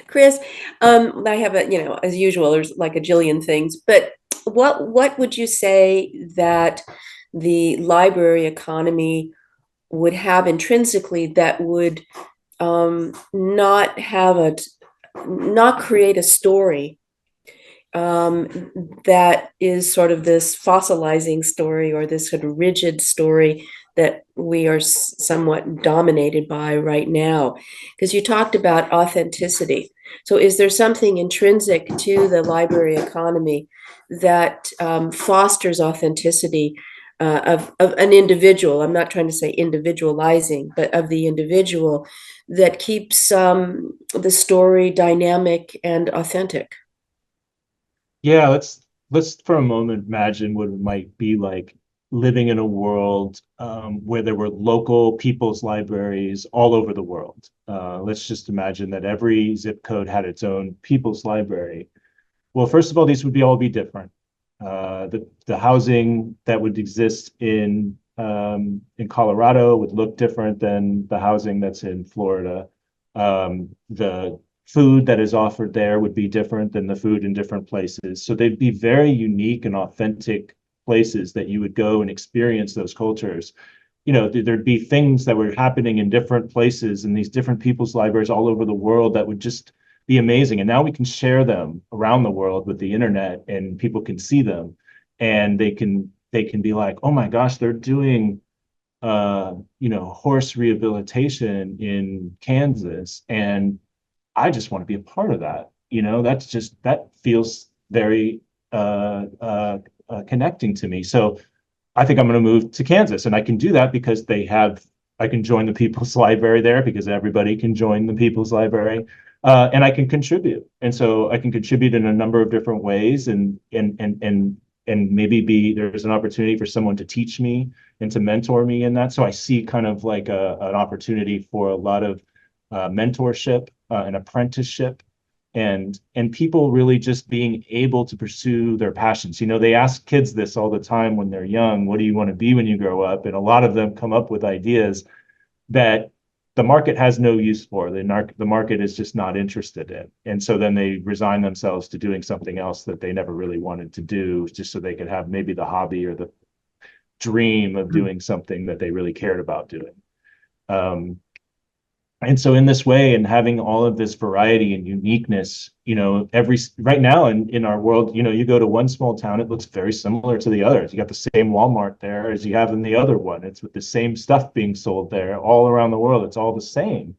Chris, I have as usual, there's like a jillion things, but what would you say that the library economy would have intrinsically that would not create a story that is sort of this fossilizing story or this sort of rigid story that we are somewhat dominated by right now? Because you talked about authenticity. So, is there something intrinsic to the library economy that fosters authenticity of an individual? I'm not trying to say individualizing, but of the individual that keeps the story dynamic and authentic. Yeah, let's for a moment imagine what it might be like living in a world where there were local people's libraries all over the world. Let's just imagine that every zip code had its own people's library. Well, first of all, these would all be different. The housing that would exist in Colorado would look different than the housing that's in Florida. The food that is offered there would be different than the food in different places. So they'd be very unique and authentic places that you would go and experience those cultures. There'd be things that were happening in different places in these different people's libraries all over the world that would just be amazing. And now we can share them around the world with the internet, and people can see them, and they can be like, oh my gosh, they're doing horse rehabilitation in Kansas, and I just want to be a part of that. That feels very connecting to me. So I think I'm going to move to Kansas, and I can do that because I can join the People's Library there, because everybody can join the People's Library, and I can contribute. And so I can contribute in a number of different ways, and maybe there's an opportunity for someone to teach me and to mentor me in that. So I see kind of like an opportunity for a lot of mentorship, and apprenticeship, and people really just being able to pursue their passions. They ask kids this all the time when they're young: what do you want to be when you grow up? And a lot of them come up with ideas that the market has no use for. The market is just not interested in. And so then they resign themselves to doing something else that they never really wanted to do, just so they could have maybe the hobby or the dream of doing something that they really cared about doing. Um, And so in this way, and having all of this variety and uniqueness, right now in our world, you go to one small town, it looks very similar to the others. You got the same Walmart there as you have in the other one. It's with the same stuff being sold there all around the world. It's all the same.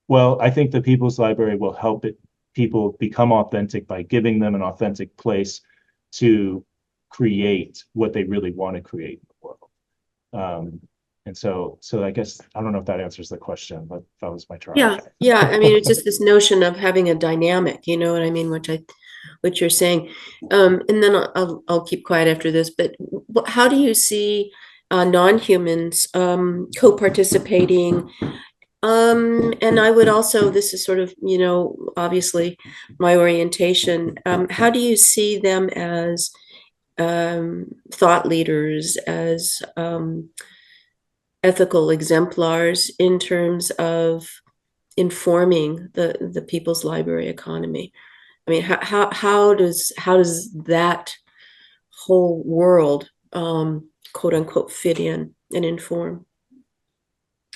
Well, I think the People's Library will help people become authentic by giving them an authentic place to create what they really want to create in the world. And so I guess I don't know if that answers the question, but that was my try. Yeah. I mean, it's just this notion of having a dynamic, you know what I mean, what you're saying. And then I'll keep quiet after this, but how do you see non-humans co-participating? And I would also, this is sort of, obviously my orientation. How do you see them as thought leaders, as ethical exemplars in terms of informing the People's Library economy? I mean, how does that whole world, quote unquote, fit in and inform?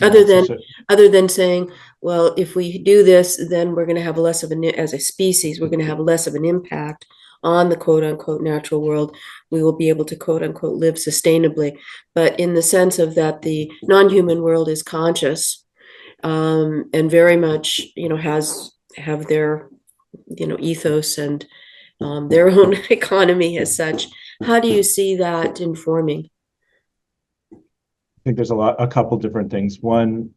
Other than saying, well, if we do this, then we're going to have less of as a species, we're going to have less of an impact on the quote unquote natural world. We will be able to quote unquote live sustainably. But in the sense of that the non-human world is conscious, and very much, have their, ethos and their own economy as such. How do you see that informing? I think there's a couple different things. One,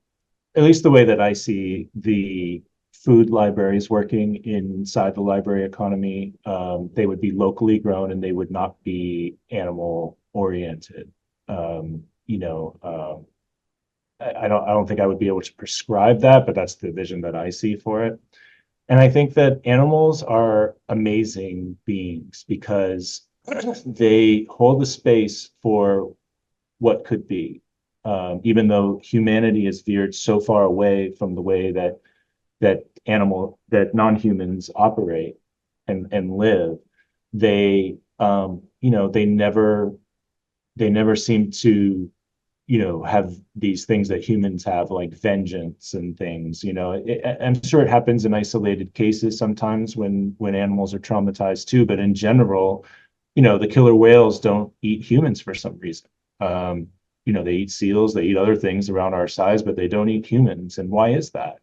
at least the way that I see the food libraries working inside the library economy, they would be locally grown and they would not be animal oriented. I don't think I would be able to prescribe that, but that's the vision that I see for it. And I think that animals are amazing beings because they hold the space for what could be. Even though humanity has veered so far away from the way that non-humans operate and live, they never seem to have these things that humans have, like vengeance and things. I'm sure it happens in isolated cases sometimes when animals are traumatized too, but in general, the killer whales don't eat humans for some reason. They eat seals, they eat other things around our size, but they don't eat humans. And why is that?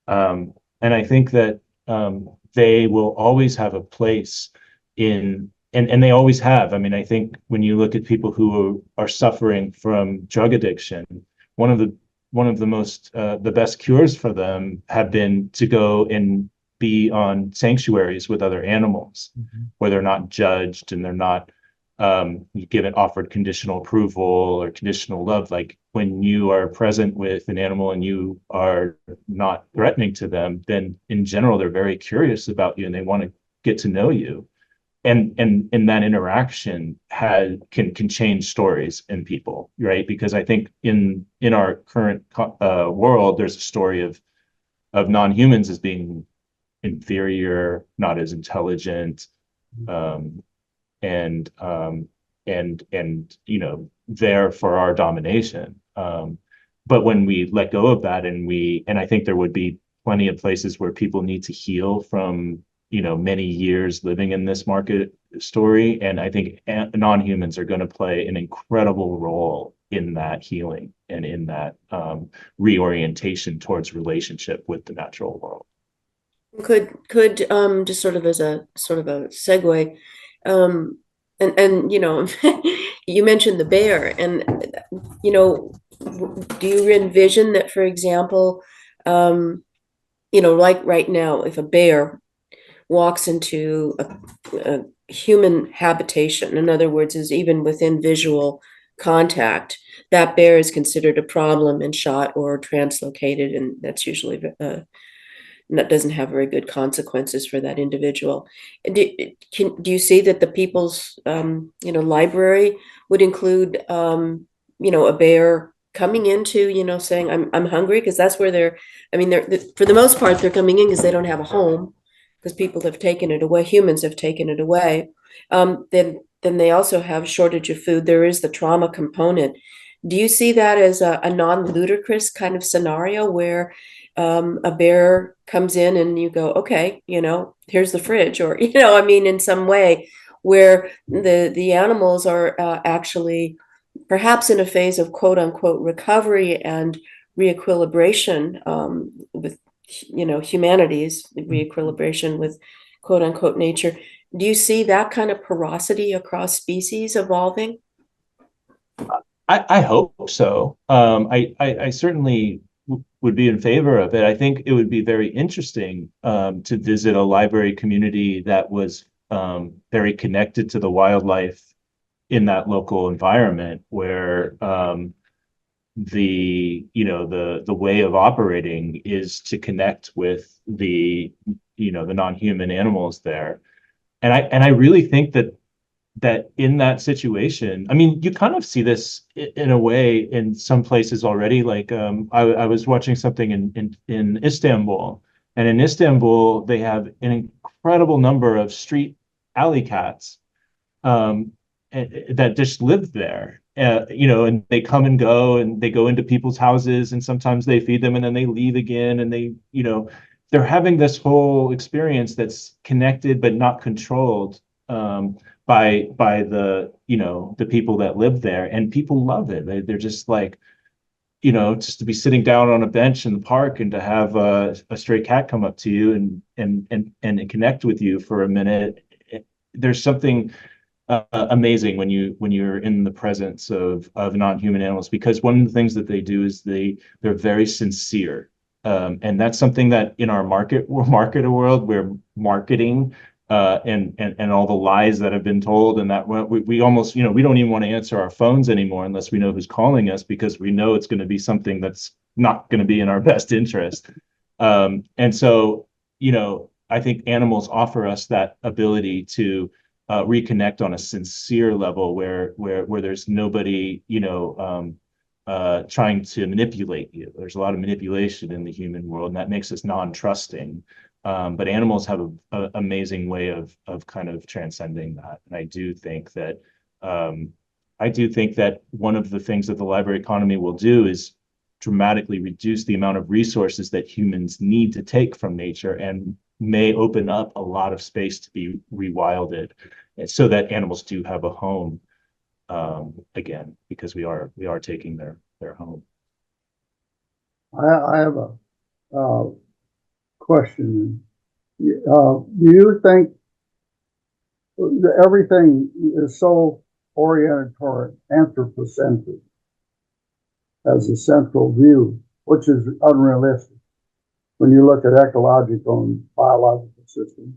And I think that they will always have a place and they always have. I mean, I think when you look at people who are suffering from drug addiction, one of the best cures for them have been to go and be on sanctuaries with other animals, where they're not judged and they're not offered conditional approval or conditional love. Like when you are present with an animal and you are not threatening to them, then in general they're very curious about you and they want to get to know you. And that interaction can change stories in people, right? Because I think in our current world, there's a story of non-humans as being inferior, not as intelligent, and there for our domination. But when we let go of that, and I think there would be plenty of places where people need to heal from many years living in this market story, and I think non-humans are going to play an incredible role in that healing and in that reorientation towards relationship with the natural world. Could just sort of as a segue, and you mentioned the bear, and do you envision that, for example, like right now, if a bear walks into a human habitation, in other words, is even within visual contact, that bear is considered a problem and shot or translocated, and that's usually that doesn't have very good consequences for that individual. Do you see that the People's Library would include a bear coming into, saying I'm hungry, because that's where they're for the most part they're coming in because they don't have a home, because people have taken it away, humans have taken it away. Then they also have shortage of food. There is the trauma component. Do you see that as a non-ludicrous kind of scenario where a bear comes in and you go, okay, here's the fridge, or, I mean, in some way where the animals are actually perhaps in a phase of quote unquote recovery and reequilibration with, humanity's reequilibration with quote unquote nature. Do you see that kind of porosity across species evolving? I hope so. I certainly would be in favor of it. I think it would be very interesting to visit a library community that was very connected to the wildlife in that local environment, where the way of operating is to connect with the non-human animals there. And I really think that in that situation, I mean, you kind of see this in a way in some places already. Like I was watching something in Istanbul, and in Istanbul they have an incredible number of street alley cats um, that just live there. And they come and go, and they go into people's houses, and sometimes they feed them, and then they leave again, and they're having this whole experience that's connected but not controlled by the people that live there, and people love it. They're just like, just to be sitting down on a bench in the park and to have a stray cat come up to you and connect with you for a minute. There's something amazing when you're in the presence of non-human animals, because one of the things that they do is they're very sincere, and that's something that in our marketer world, we're marketing and all the lies that have been told, and that we almost, we don't even want to answer our phones anymore unless we know who's calling us, because we know it's going to be something that's not going to be in our best interest. And so, I think animals offer us that ability to reconnect on a sincere level, where there's nobody, trying to manipulate you. There's a lot of manipulation in the human world, and that makes us non-trusting. But animals have an amazing way of kind of transcending that. And I do think that one of the things that the library economy will do is dramatically reduce the amount of resources that humans need to take from nature, and may open up a lot of space to be rewilded, so that animals do have a home again, because we are taking their home. I have a question. Do you think that everything is so oriented toward anthropocentric as a central view, which is unrealistic when you look at ecological and biological systems?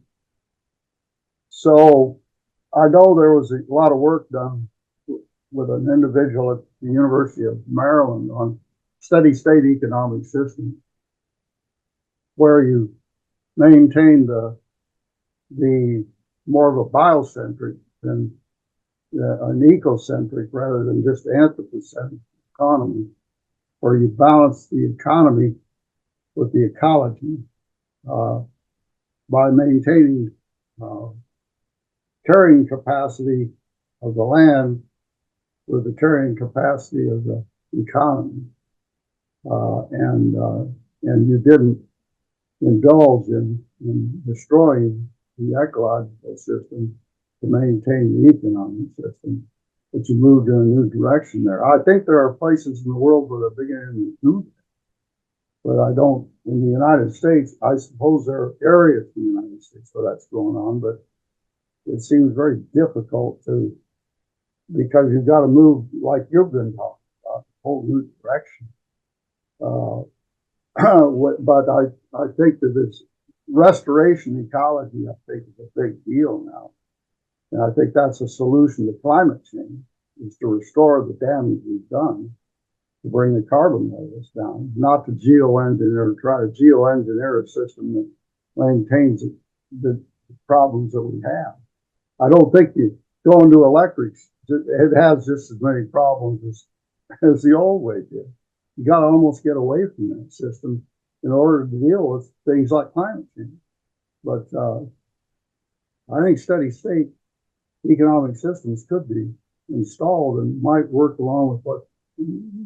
So I know there was a lot of work done with an individual at the University of Maryland on steady state economic systems, where you maintain the more of a biocentric than an ecocentric, rather than just anthropocentric economy, where you balance the economy with the ecology by maintaining carrying capacity of the land with the carrying capacity of the economy, and you didn't indulge in destroying the ecological system to maintain the economic system, but you moved in a new direction there. I think there are places in the world where they're beginning to do that, but I don't. In the United States, I suppose there are areas in the United States where that's going on, but it seems very difficult to, because you've got to move, like you've been talking about, a whole new direction. But I think that this restoration ecology, I think, is a big deal now. And I think that's a solution to climate change, is to restore the damage we've done, to bring the carbon levels down, not to geoengineer, try to geoengineer a system that maintains the problems that we have. I don't think you go into electrics, it has just as many problems as the old way did. You got to almost get away from that system in order to deal with things like climate change. But I think steady state economic systems could be installed and might work along with what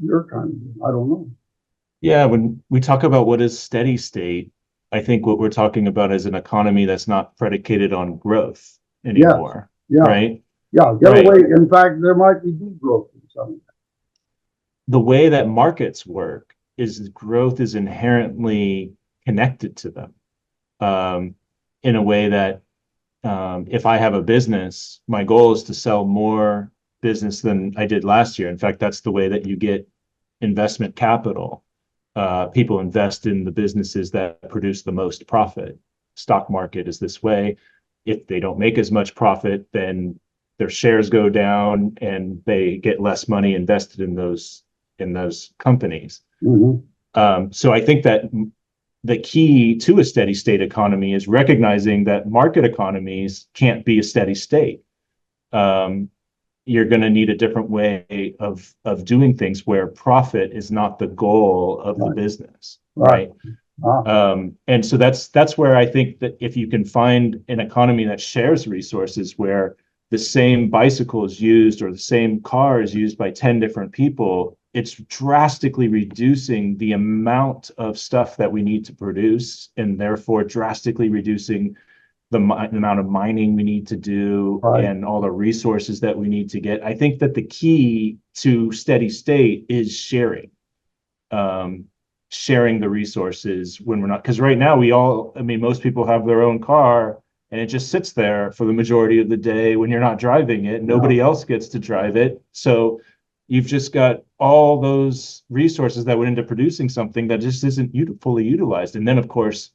you're trying to do. I don't know. Yeah, when we talk about what is steady state, I think what we're talking about is an economy that's not predicated on growth Yes, anymore, yeah, right? yeah. Get Right. away. In fact, there might be degrowth in some. The way that markets work is growth is inherently connected to them, in a way that, if I have a business, my goal is to sell more business than I did last year. In fact, that's the way that you get investment capital. People invest in the businesses that produce the most profit. Stock market is this way. If they don't make as much profit, then their shares go down and they get less money invested in those companies. Mhm. So I think that the key to a steady state economy is recognizing that market economies can't be a steady state. Um, you're going to need a different way of doing things where profit is not the goal of the Right. business, Right. right? Ah, And so that's where I think that if you can find an economy that shares resources, where the same bicycle is used or the same car is used by 10 different people, it's drastically reducing the amount of stuff that we need to produce, and therefore drastically reducing the amount of mining we need to do right. and all the resources that we need to get. I think that the key to steady state is sharing. Um, Sharing the resources when we're not, because right now I mean, most people have their own car and it just sits there for the majority of the day when you're not driving it. Nobody else gets to drive it. So you've just got all those resources that went into producing something that just isn't fully utilized. And then, of course,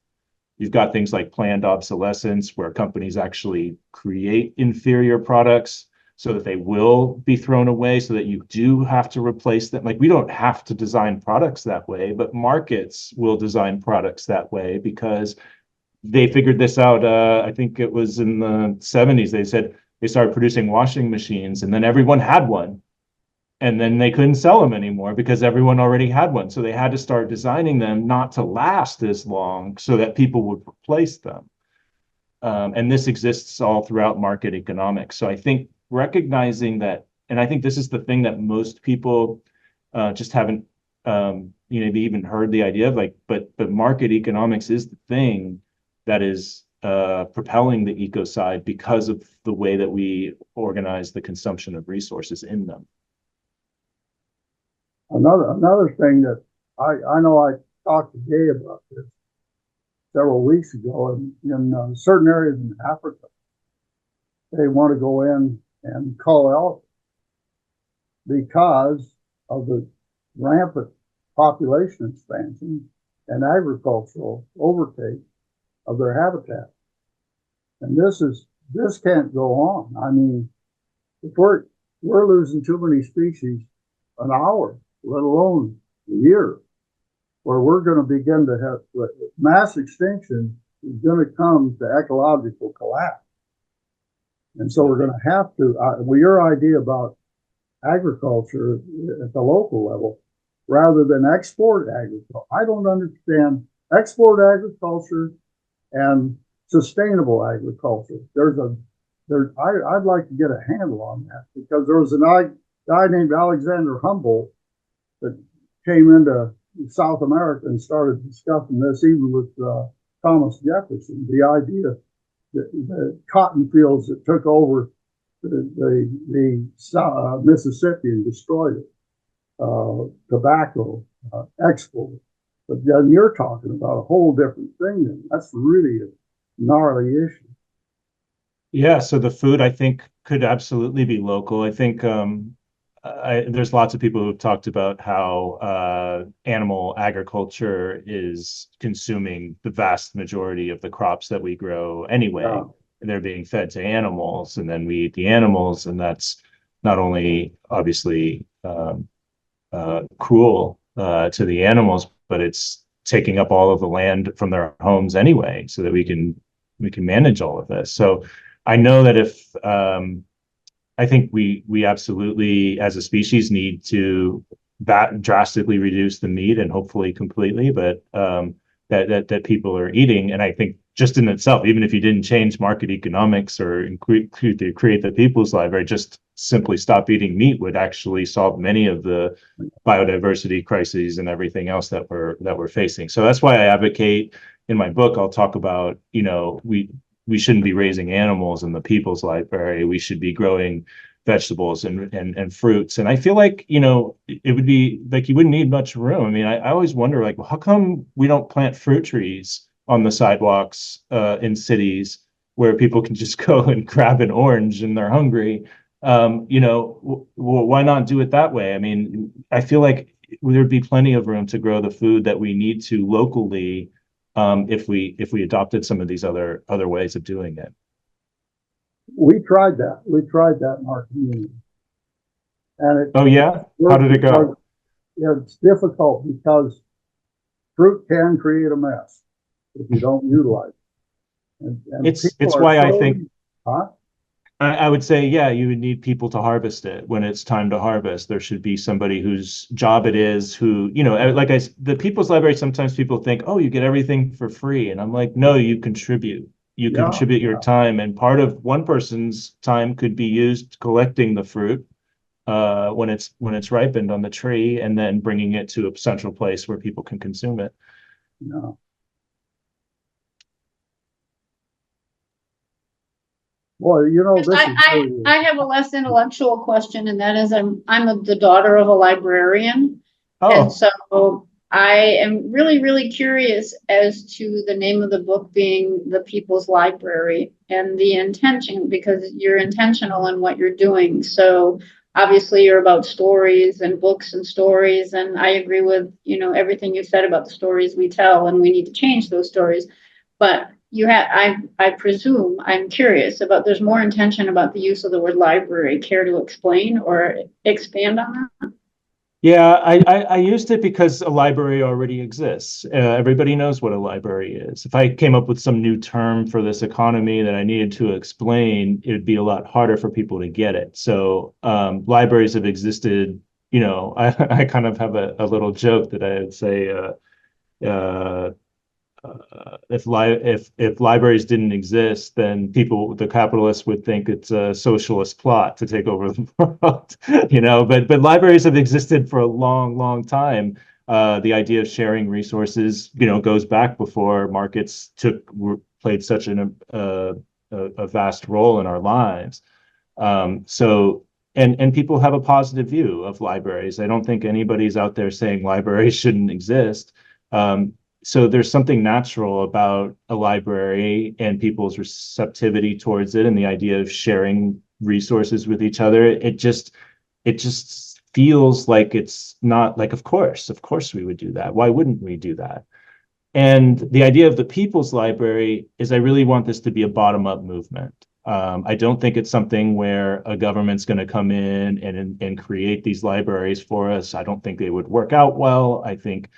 you've got things like planned obsolescence, where companies actually create inferior products so that they will be thrown away, so that you do have to replace them. Like, we don't have to design products that way, but markets will design products that way because they figured this out. I think it was in the 70s. They said they started producing washing machines, and then everyone had one. And then they couldn't sell them anymore because everyone already had one. So they had to start designing them not to last as long so that people would replace them. And this exists all throughout market economics. So I think recognizing that, and I think this is the thing that most people just haven't, maybe even heard the idea of, like, but market economics is the thing that is propelling the eco side because of the way that we organize the consumption of resources in them. Another thing that I know I talked to Gay about this several weeks ago in certain areas in Africa. They want to go in and cull elephants because of the rampant population expansion and agricultural overtake of their habitat. And this can't go on. I mean, if we're losing too many species an hour, let alone a year, where we're going to begin to have mass extinction is going to come to ecological collapse. And so we're going to have to, your idea about agriculture at the local level, rather than export agriculture. I don't understand export agriculture and sustainable agriculture. I'd like to get a handle on that, because there was a guy named Alexander Humboldt that came into South America and started discussing this, even with Thomas Jefferson, the idea that the cotton fields that took over the Mississippi and destroyed it, tobacco export. But then you're talking about a whole different thing. And that's really a gnarly issue. Yeah, so the food, I think, could absolutely be local. I think there's lots of people who've talked about how animal agriculture is consuming the vast majority of the crops that we grow anyway. Yeah. And they're being fed to animals, and then we eat the animals, and that's not only obviously cruel to the animals, but it's taking up all of the land from their homes anyway, so that we can manage all of this. So I know that if I think we absolutely, as a species, need to drastically reduce the meat, and hopefully completely, but that people are eating. And I think just in itself, even if you didn't change market economics or create the People's Library, just simply stop eating meat would actually solve many of the biodiversity crises and everything else that we're facing. So that's why I advocate in my book. I'll talk about, we shouldn't be raising animals in the People's Library. We should be growing vegetables and fruits. And I feel like, it would be like you wouldn't need much room. I mean, I always wonder, like, well, how come we don't plant fruit trees on the sidewalks in cities where people can just go and grab an orange and they're hungry? Why not do it that way? I mean, I feel like there'd be plenty of room to grow the food that we need to locally, if we adopted some of these other ways of doing it. We tried that. We tried that in our community. And Oh yeah? How did it go? It's difficult because fruit can create a mess if you don't utilize it. And it's why I think, huh? I would say, yeah, you would need people to harvest it when it's time to harvest. There should be somebody whose job it is, who, the People's Library, sometimes people think, oh, you get everything for free. And I'm like, no, you contribute. You contribute your time. And part of one person's time could be used collecting the fruit when it's ripened on the tree, and then bringing it to a central place where people can consume it. No. Well, I have a less intellectual question, and that is, I'm the daughter of a librarian, and so I am really, really curious as to the name of the book being The People's Library and the intention, because you're intentional in what you're doing. So obviously you're about stories and books and stories, and I agree with everything you said about the stories we tell, and we need to change those stories. But I presume, I'm curious about, there's more intention about the use of the word library. Care to explain or expand on that? Yeah, I used it because a library already exists. Everybody knows what a library is. If I came up with some new term for this economy that I needed to explain, it would be a lot harder for people to get it. So libraries have existed. I kind of have a little joke that I would say, if libraries didn't exist, then the capitalists would think it's a socialist plot to take over the world, but libraries have existed for a long, long time. The idea of sharing resources, goes back before markets played such a vast role in our lives. And people have a positive view of libraries. I don't think anybody's out there saying libraries shouldn't exist. So there's something natural about a library and people's receptivity towards it, and the idea of sharing resources with each other. It just feels like it's not like, of course we would do that. Why wouldn't we do that? And the idea of the People's Library is, I really want this to be a bottom-up movement. I don't think it's something where a government's going to come in and create these libraries for us. I don't think they would work out well. I think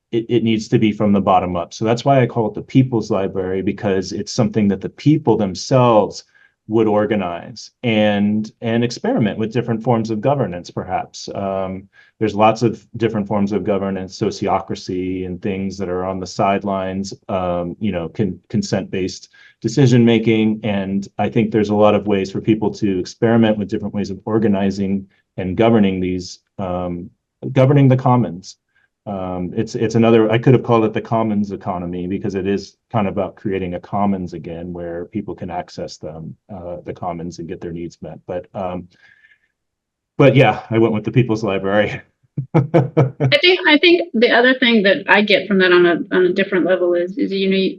it needs to be from the bottom up. So that's why I call it the People's Library, because it's something that the people themselves would organize and experiment with different forms of governance, perhaps. There's lots of different forms of governance, sociocracy and things that are on the sidelines, consent-based decision-making. And I think there's a lot of ways for people to experiment with different ways of organizing and governing governing the commons. It's another, I could have called it the commons economy, because it is kind of about creating a commons again, where people can access the commons and get their needs met. But yeah, I went with the People's Library. I think the other thing that I get from that on a different level is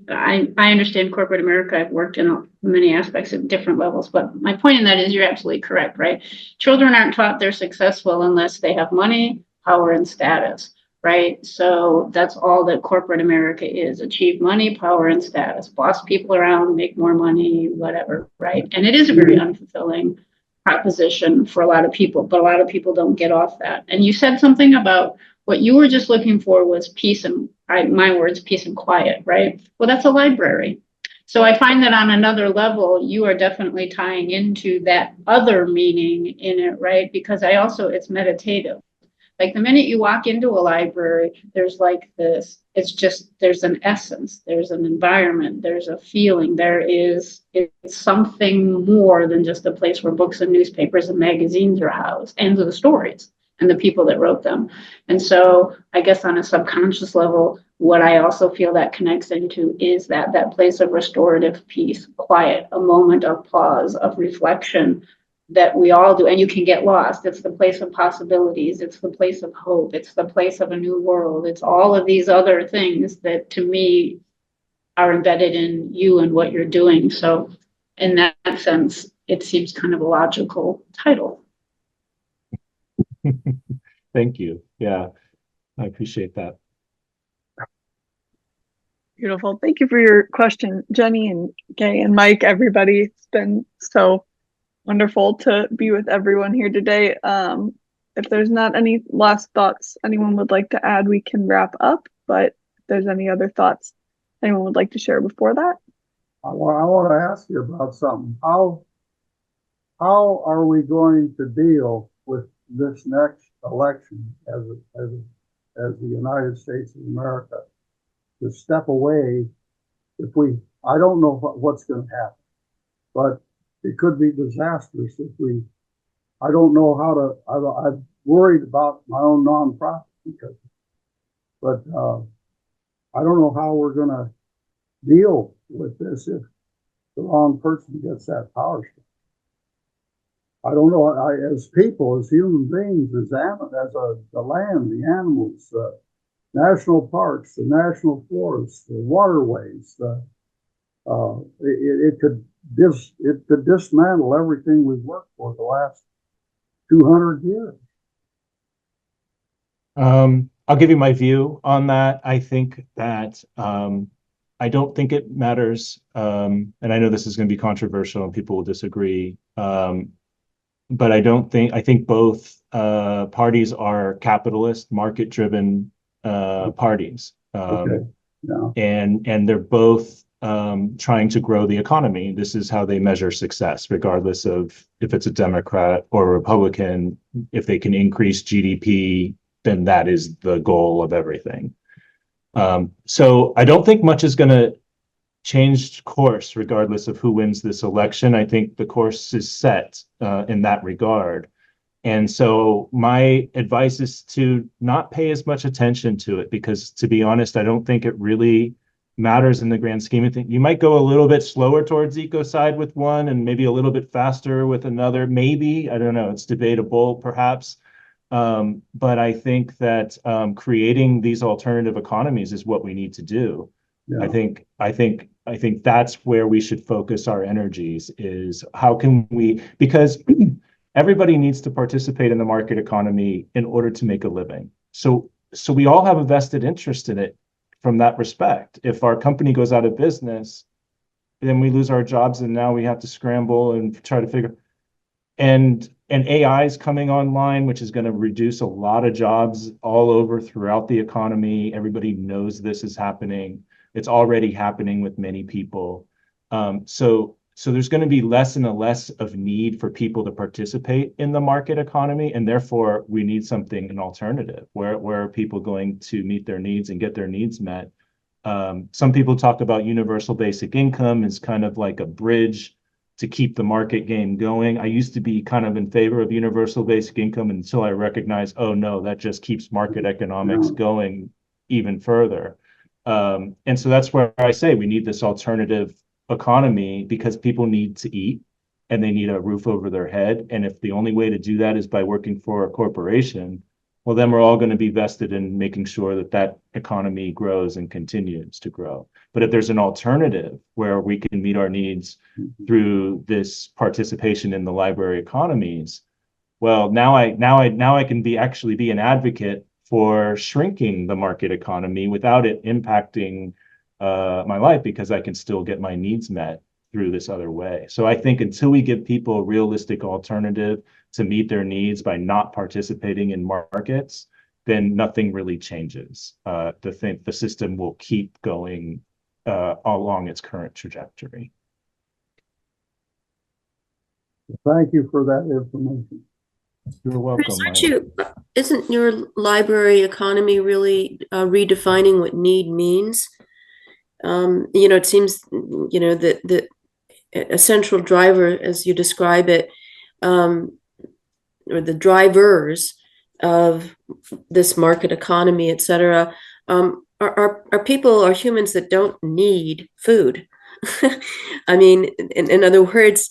I understand corporate America. I've worked in many aspects at different levels, but my point in that is, you're absolutely correct, right? Children aren't taught they're successful unless they have money, power, and status. Right. So that's all that corporate America is: achieve money, power, and status, boss people around, make more money, whatever. Right. And it is a very unfulfilling proposition for a lot of people, but a lot of people don't get off that. And you said something about what you were just looking for was peace and, my words, peace and quiet. Right. Well, that's a library. So I find that on another level, you are definitely tying into that other meaning in it. Right. Because it's meditative. Like the minute you walk into a library, there's like this, it's just, there's an essence, there's an environment, there's a feeling, it's something more than just a place where books and newspapers and magazines are housed, and the stories and the people that wrote them. And so I guess on a subconscious level, what I also feel that connects into is that place of restorative peace, quiet, a moment of pause, of reflection, that we all do, and you can get lost. It's the place of possibilities. It's the place of hope. It's the place of a new world. It's all of these other things that to me are embedded in you and what you're doing. So in that sense, it seems kind of a logical title. Thank you. Yeah, I appreciate that. Beautiful. Thank you for your question, Jenny and Gay and Mike, everybody. It's been so wonderful to be with everyone here today. If there's not any last thoughts anyone would like to add, we can wrap up. But if there's any other thoughts anyone would like to share before that. I want to ask you about something. How are we going to deal with this next election as the United States of America? To step away, I don't know what's going to happen, but it could be disastrous I don't know how to, I'm worried about my own nonprofit but I don't know how we're going to deal with this if the wrong person gets that power structure. I don't know. As people, as human beings, the land, the animals, national parks, the national forests, the waterways, it could dismantle everything we've worked for the last 200 years. I'll give you my view on that. I think that I don't think it matters, and I know this is going to be controversial and people will disagree, but I think both parties are capitalist, market-driven parties. Okay. Yeah. And they're both trying to grow the economy. This is how they measure success, regardless of if it's a Democrat or a Republican. If they can increase GDP, then that is the goal of everything. So I don't think much is going to change course regardless of who wins this election. I think the course is set in that regard. And so my advice is to not pay as much attention to it, because to be honest, I don't think it really matters in the grand scheme of things. You might go a little bit slower towards ecocide with one and maybe a little bit faster with another. Maybe, I don't know, it's debatable perhaps. But I think that creating these alternative economies is what we need to do. Yeah. I think that's where we should focus our energies, is how can we, because everybody needs to participate in the market economy in order to make a living. So we all have a vested interest in it from that respect. If our company goes out of business, then we lose our jobs, and now we have to scramble and try to figure. And AI is coming online, which is going to reduce a lot of jobs all over throughout the economy. Everybody knows this is happening. It's already happening with many people. So there's going to be less and less of need for people to participate in the market economy, and therefore we need an alternative. Where are people going to meet their needs and get their needs met? Some people talk about universal basic income as kind of like a bridge to keep the market game going. I used to be kind of in favor of universal basic income until I recognized, oh no, that just keeps market economics going even further. And so that's where I say we need this alternative economy, because people need to eat and they need a roof over their head. And if the only way to do that is by working for a corporation, well, then we're all going to be vested in making sure that that economy grows and continues to grow. But if there's an alternative where we can meet our needs through this participation in the library economies, well, now I can actually be an advocate for shrinking the market economy without it impacting my life, because I can still get my needs met through this other way. So I think until we give people a realistic alternative to meet their needs by not participating in markets, then nothing really changes. The system will keep going along its current trajectory. Thank you for that information. You're welcome. Chris, isn't your library economy really redefining what need means? It seems, that a central driver, as you describe it, or the drivers of this market economy, et cetera, are people, are humans that don't need food. I mean, in other words,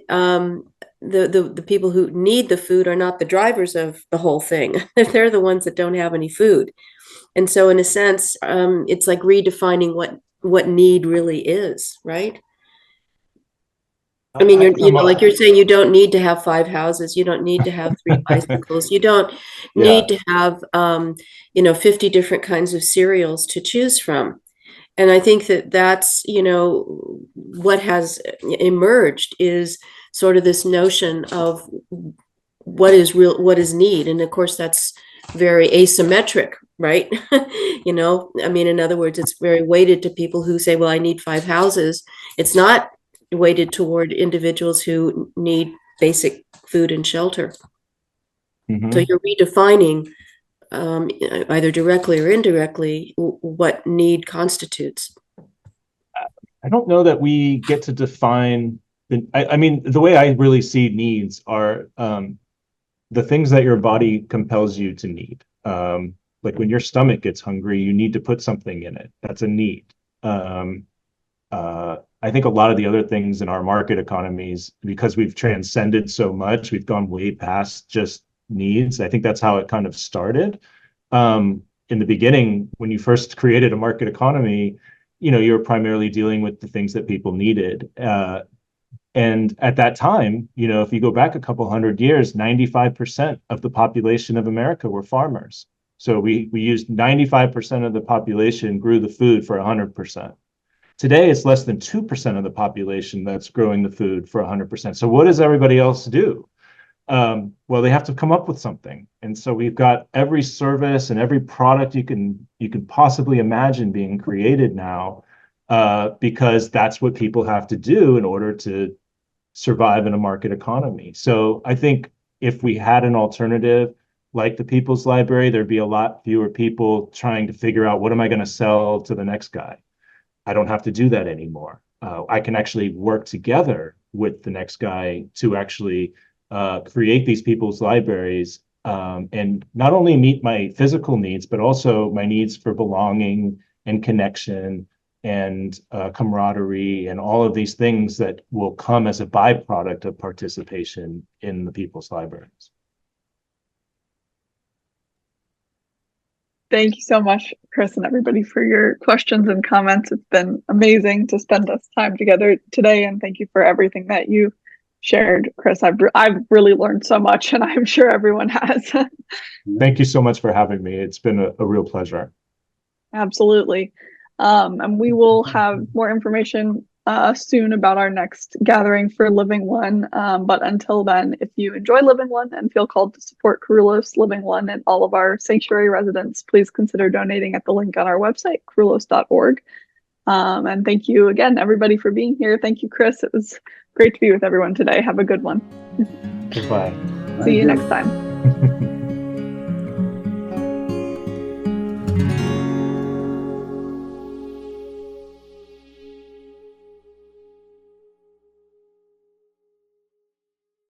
the people who need the food are not the drivers of the whole thing. They're the ones that don't have any food. And so in a sense, it's like redefining what need really is, right? I mean, like you're saying, you don't need to have 5 houses. You don't need to have 3 bicycles. You don't need to have, 50 different kinds of cereals to choose from. And I think that's, what has emerged is sort of this notion of what is real, what is need. And of course, that's very asymmetric, right? I mean, in other words, it's very weighted to people who say, well, I need 5 houses. It's not weighted toward individuals who need basic food and shelter. Mhm. So you're redefining, either directly or indirectly, what need constitutes. I don't know that we get to define I mean, the way I really see needs are the things that your body compels you to need. Like when your stomach gets hungry, you need to put something in it. That's a need. I think a lot of the other things in our market economies, because we've transcended so much, we've gone way past just needs. I think that's how it kind of started. In the beginning, when you first created a market economy, you were primarily dealing with the things that people needed. And at that time, if you go back a couple hundred years, 95% of the population of America were farmers. So we used 95% of the population grew the food for 100%. Today, it's less than 2% of the population that's growing the food for 100%. So what does everybody else do? Well, they have to come up with something. And so we've got every service and every product you can possibly imagine being created now, because that's what people have to do in order to survive in a market economy. So I think if we had an alternative like the People's Library, there'd be a lot fewer people trying to figure out, what am I going to sell to the next guy? I don't have to do that anymore. I can actually work together with the next guy to actually create these people's libraries, and not only meet my physical needs, but also my needs for belonging and connection and camaraderie and all of these things that will come as a byproduct of participation in the people's libraries. Thank you so much, Chris, and everybody for your questions and comments. It's been amazing to spend this time together today, and thank you for everything that you shared, Chris. I've really learned so much, and I'm sure everyone has. Thank you so much for having me. It's been a real pleasure. Absolutely. And we will have more information soon about our next gathering for Living One. But until then, if you enjoy Living One and feel called to support Kerulos, Living One, and all of our sanctuary residents, please consider donating at the link on our website, kerulos.org. And thank you again, everybody, for being here. Thank you, Chris. It was great to be with everyone today. Have a good one. Goodbye. See you next time.